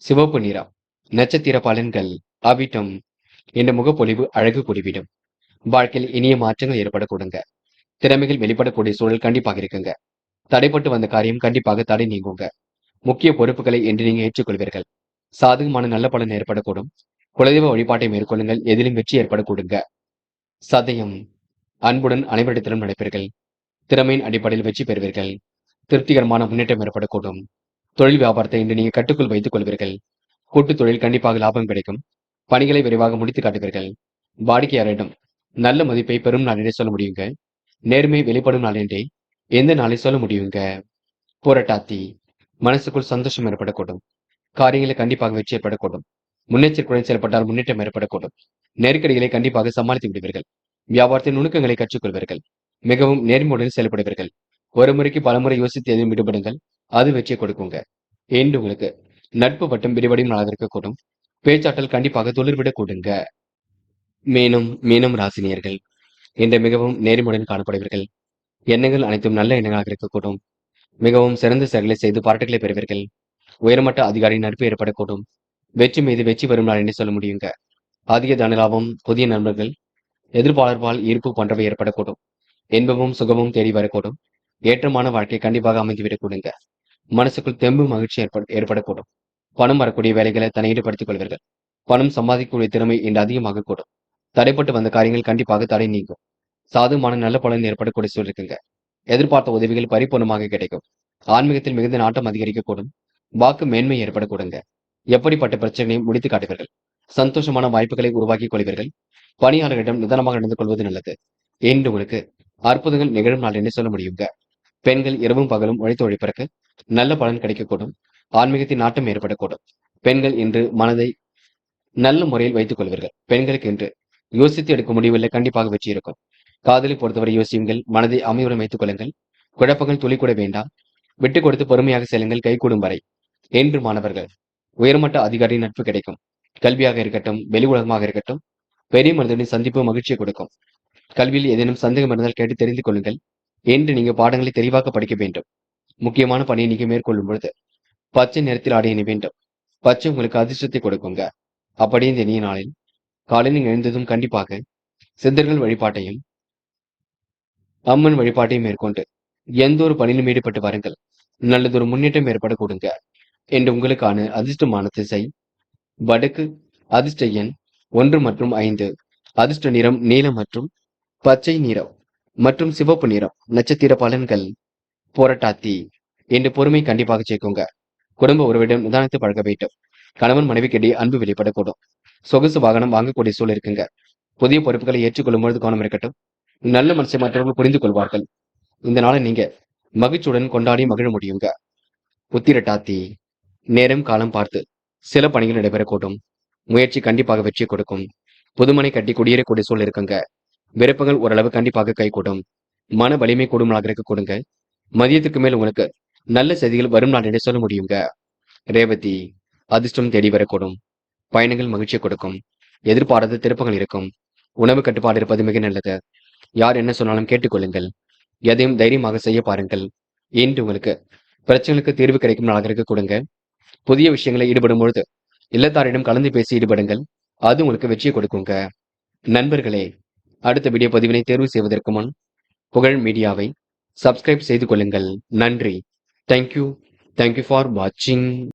சிவப்பு நிறம். நட்சத்திர பலன்கள் அவிட்டம். என்ற முகப்பொலிவு அழகு கூடிவிடும். வாழ்க்கையில் இனிய மாற்றங்கள் ஏற்பட கொடுங்க. திறமைகள் வெளிப்படக்கூடிய சூழல் கண்டிப்பாக இருக்குங்க. தடைப்பட்டு வந்த காரியம் கண்டிப்பாக தடை நீங்குங்க. முக்கிய பொறுப்புகளை என்று நீங்க ஏற்றுக்கொள்வீர்கள். சாதகமான நல்ல பலன் ஏற்படக்கூடும். குலதெய்வ வழிபாட்டை மேற்கொள்ளுங்கள். எதிலும் வெற்றி ஏற்பட கொடுங்க. சதயம் அன்புடன் அனைவரிடத்திலும் நடப்பீர்கள். திறமையின் அடிப்படையில் வெற்றி பெறுவீர்கள். திருப்திகரமான முன்னேற்றம் ஏற்படக்கூடும். தொழில் வியாபாரத்தை இன்று நீங்க கட்டுக்குள் வைத்துக் கொள்வீர்கள். கூட்டுத் தொழில் கண்டிப்பாக லாபம் கிடைக்கும். பணிகளை விரைவாக முடித்து காட்டுவீர்கள். வாடிக்கையாளரிடம் நல்ல மதிப்பை பெறும் நாளிலே சொல்ல முடியுங்க. நேர்மை வெளிப்படும் நாளென்றே எந்த நாளை சொல்ல முடியுங்க. போராட்டாத்தி மனசுக்குள் சந்தோஷம் ஏற்படக்கூடும். காரியங்களை கண்டிப்பாக வெற்றி ஏற்படக்கூடும். முன்னெச்சரிக்கையுடன் செயல்பட்டால் முன்னேற்றம் ஏற்படக்கூடும். நெருக்கடிகளை கண்டிப்பாக சமாளித்து விடுவீர்கள். வியாபாரத்தின் நுணுக்கங்களை கற்றுக்கொள்வீர்கள். மிகவும் நேர்மையுடன் செயல்படுவீர்கள். ஒரு முறைக்கு பலமுறை யோசித்து எதுவும் ஈடுபடுங்கள். அது வெற்றியை கொடுக்குங்க. என்று உங்களுக்கு நட்பு வட்டம் விரிவடையும் நாளாக இருக்கக்கூடும். பேச்சாற்றல் கண்டிப்பாக துளிர்விடக் கூடுங்க. மீனம் ராசினியர்கள் இன்று மிகவும் நேர்மையுடன் காணப்படுவீர்கள். எண்ணங்கள் அனைத்தும் நல்ல எண்ணங்களாக இருக்கக்கூடும். மிகவும் சிறந்த செயல்களை செய்து பாராட்டுகளை பெறுவீர்கள். உயர்மட்ட அதிகாரி நட்பு ஏற்படக்கூடும். வெற்றி மீது வெற்றி வரும் நாள் என்று சொல்ல முடியுங்க. அதிக தனலாபம், புதிய நண்பர்கள், எதிர்ப்பாளர்பால் ஈர்ப்பு போன்றவை ஏற்படக்கூடும். இன்பமும் சுகமும் தேடி வரக்கூடும். ஏற்றமான வாழ்க்கை கண்டிப்பாக அமைந்துவிடக் கூடுங்க. மனசுக்குள் தெம்பு மகிழ்ச்சி ஏற்படக்கூடும். பணம் வரக்கூடிய வேலைகளை தன்னை ஈடுபடுத்திக் கொள்வீர்கள். பணம் சம்பாதிக்கக்கூடிய திறமை இன்று அதிகமாக கூடும். தடைப்பட்டு வந்த காரியங்கள் கண்டிப்பாக தடை நீங்கும். சாதுமான நல்ல பலன் ஏற்படக்கூடிய சூழல் இருக்குங்க. எதிர்பார்த்த உதவிகள் பரிபூர்ணமாக கிடைக்கும். ஆன்மீகத்தில் மிகுந்த நாட்டம் அதிகரிக்கக்கூடும். வாக்கு மேன்மை ஏற்படக்கூடுங்க. எப்படிப்பட்ட பிரச்சனையும் முடித்து காட்டுவீர்கள். சந்தோஷமான வாய்ப்புகளை உருவாக்கிக் கொள்வீர்கள். பணியாளர்களிடம் நிதானமாக நடந்து கொள்வது நல்லது. என்று உங்களுக்கு அற்புதங்கள் நிகழும் நாள் என்று சொல்ல முடியுங்க. பெண்கள் இரவும் பகலும் உழைத்து உழைப்பதற்கு நல்ல பலன் கிடைக்கக்கூடும். ஆன்மீகத்தின் நாட்டம் ஏற்படக்கூடும். பெண்கள் இன்று மனதை நல்ல முறையில் வைத்துக் கொள்வீர்கள். பெண்களுக்கு இன்று யோசித்து எடுக்கும் முடிவில் கண்டிப்பாக வெற்றி இருக்கும். காதலை பொறுத்தவரை யோசியுங்கள். மனதை அமைதியுடன் வைத்துக் கொள்ளுங்கள். குழப்பங்கள் துளி கூட வேண்டாம். விட்டுக் கொடுத்து பொறுமையாக செல்லுங்கள் கைகூடும் வரை. என்று மாணவர்கள் உயர்மட்ட அதிகாரி நட்பு கிடைக்கும். கல்வியாக இருக்கட்டும், வெளி உலகமாக இருக்கட்டும், பெரிய மனிதனின் சந்திப்பு மகிழ்ச்சியை கொடுக்கும். கல்வியில் ஏதேனும் சந்தேகம் இருந்தால் கேட்டு தெரிந்து கொள்ளுங்கள். என்று நீங்க பாடங்களை தெளிவாக படிக்க வேண்டும். முக்கியமான பணியை நீங்க மேற்கொள்ளும் பொழுது பச்சை நிறத்தில் ஆடை அணி வேண்டும். பச்சை உங்களுக்கு அதிர்ஷ்டத்தை கொடுக்குங்க. அப்படியே இந்த இனிய நாளில் காலையில் எழுந்ததும் கண்டிப்பாக சித்தர்கள் வழிபாட்டையும் அம்மன் வழிபாட்டையும் மேற்கொண்டு எந்த ஒரு பணியிலும் ஈடுபட்டு வாருங்கள். நல்லதொரு முன்னேற்றம் ஏற்பட கொடுங்க. என்று உங்களுக்கான அதிர்ஷ்டமான திசை வடக்கு. அதிர்ஷ்ட எண் 1 மற்றும் 5. அதிர்ஷ்ட நிறம் நீலம் மற்றும் பச்சை நிறம் மற்றும் சிவப்பு நிறம். நட்சத்திர பலன்கள் போராட்டாத்தி. என்று பொறுமை கண்டிப்பாக சேர்க்குங்க. குடும்ப உறவிடம் நிதானத்தை பழக வேண்டும். கணவன் மனைவிக்கிடையே அன்பு வெளிப்படக்கூடும். சொகுசு வாகனம் வாங்கக்கூடிய சூழல் இருக்குங்க. புதிய பொறுப்புகளை ஏற்றுக்கொள்ளும் பொழுது கவனம் இருக்கட்டும். நல்ல மனசை மற்றவர்கள் புரிந்து கொள்வார்கள். இந்த நாளை நீங்க மகிழ்ச்சியுடன் கொண்டாடி மகிழ முடியுங்க. உத்திரட்டாத்தி. நேரம் காலம் பார்த்து சில பணிகள் நடைபெறக்கூடும். முயற்சி கண்டிப்பாக வெற்றி கொடுக்கும். புதுமனை கட்டி குடியேறக்கூடிய சூழல் இருக்குங்க. விருப்பங்கள் ஓரளவு கண்டிப்பாக கைகூடும். மன வலிமை கூடும் நாளாக இருக்க கொடுங்க. மதியத்துக்கு மேல் உங்களுக்கு நல்ல செய்திகள் வரும் நாள் என்று சொல்ல முடியுங்க. ரேவதி. அதிர்ஷ்டம் தேடி வரக்கூடும். பயணங்கள் மகிழ்ச்சியை கொடுக்கும். எதிர்பாராத திருப்பங்கள் இருக்கும். உணவு கட்டுப்பாடு இருப்பது மிக நல்லது. யார் என்ன சொன்னாலும் கேட்டுக்கொள்ளுங்கள். எதையும் தைரியமாக செய்ய பாருங்கள். என்று உங்களுக்கு பிரச்சனைகளுக்கு தீர்வு கிடைக்கும் நாளாக இருக்க கொடுங்க. புதிய விஷயங்களை ஈடுபடும் பொழுது இல்லத்தாரிடம் கலந்து பேசி ஈடுபடுங்கள். அது உங்களுக்கு வெற்றியை கொடுக்குங்க. நண்பர்களே, அடுத்த வீடியோ பதிவினை தேர்வு செய்வதற்கு முன் புகழ் மீடியாவை சப்ஸ்கிரைப் செய்து கொள்ளுங்கள். நன்றி. தேங்க்யூ. தேங்க்யூ ஃபார் வாட்சிங்.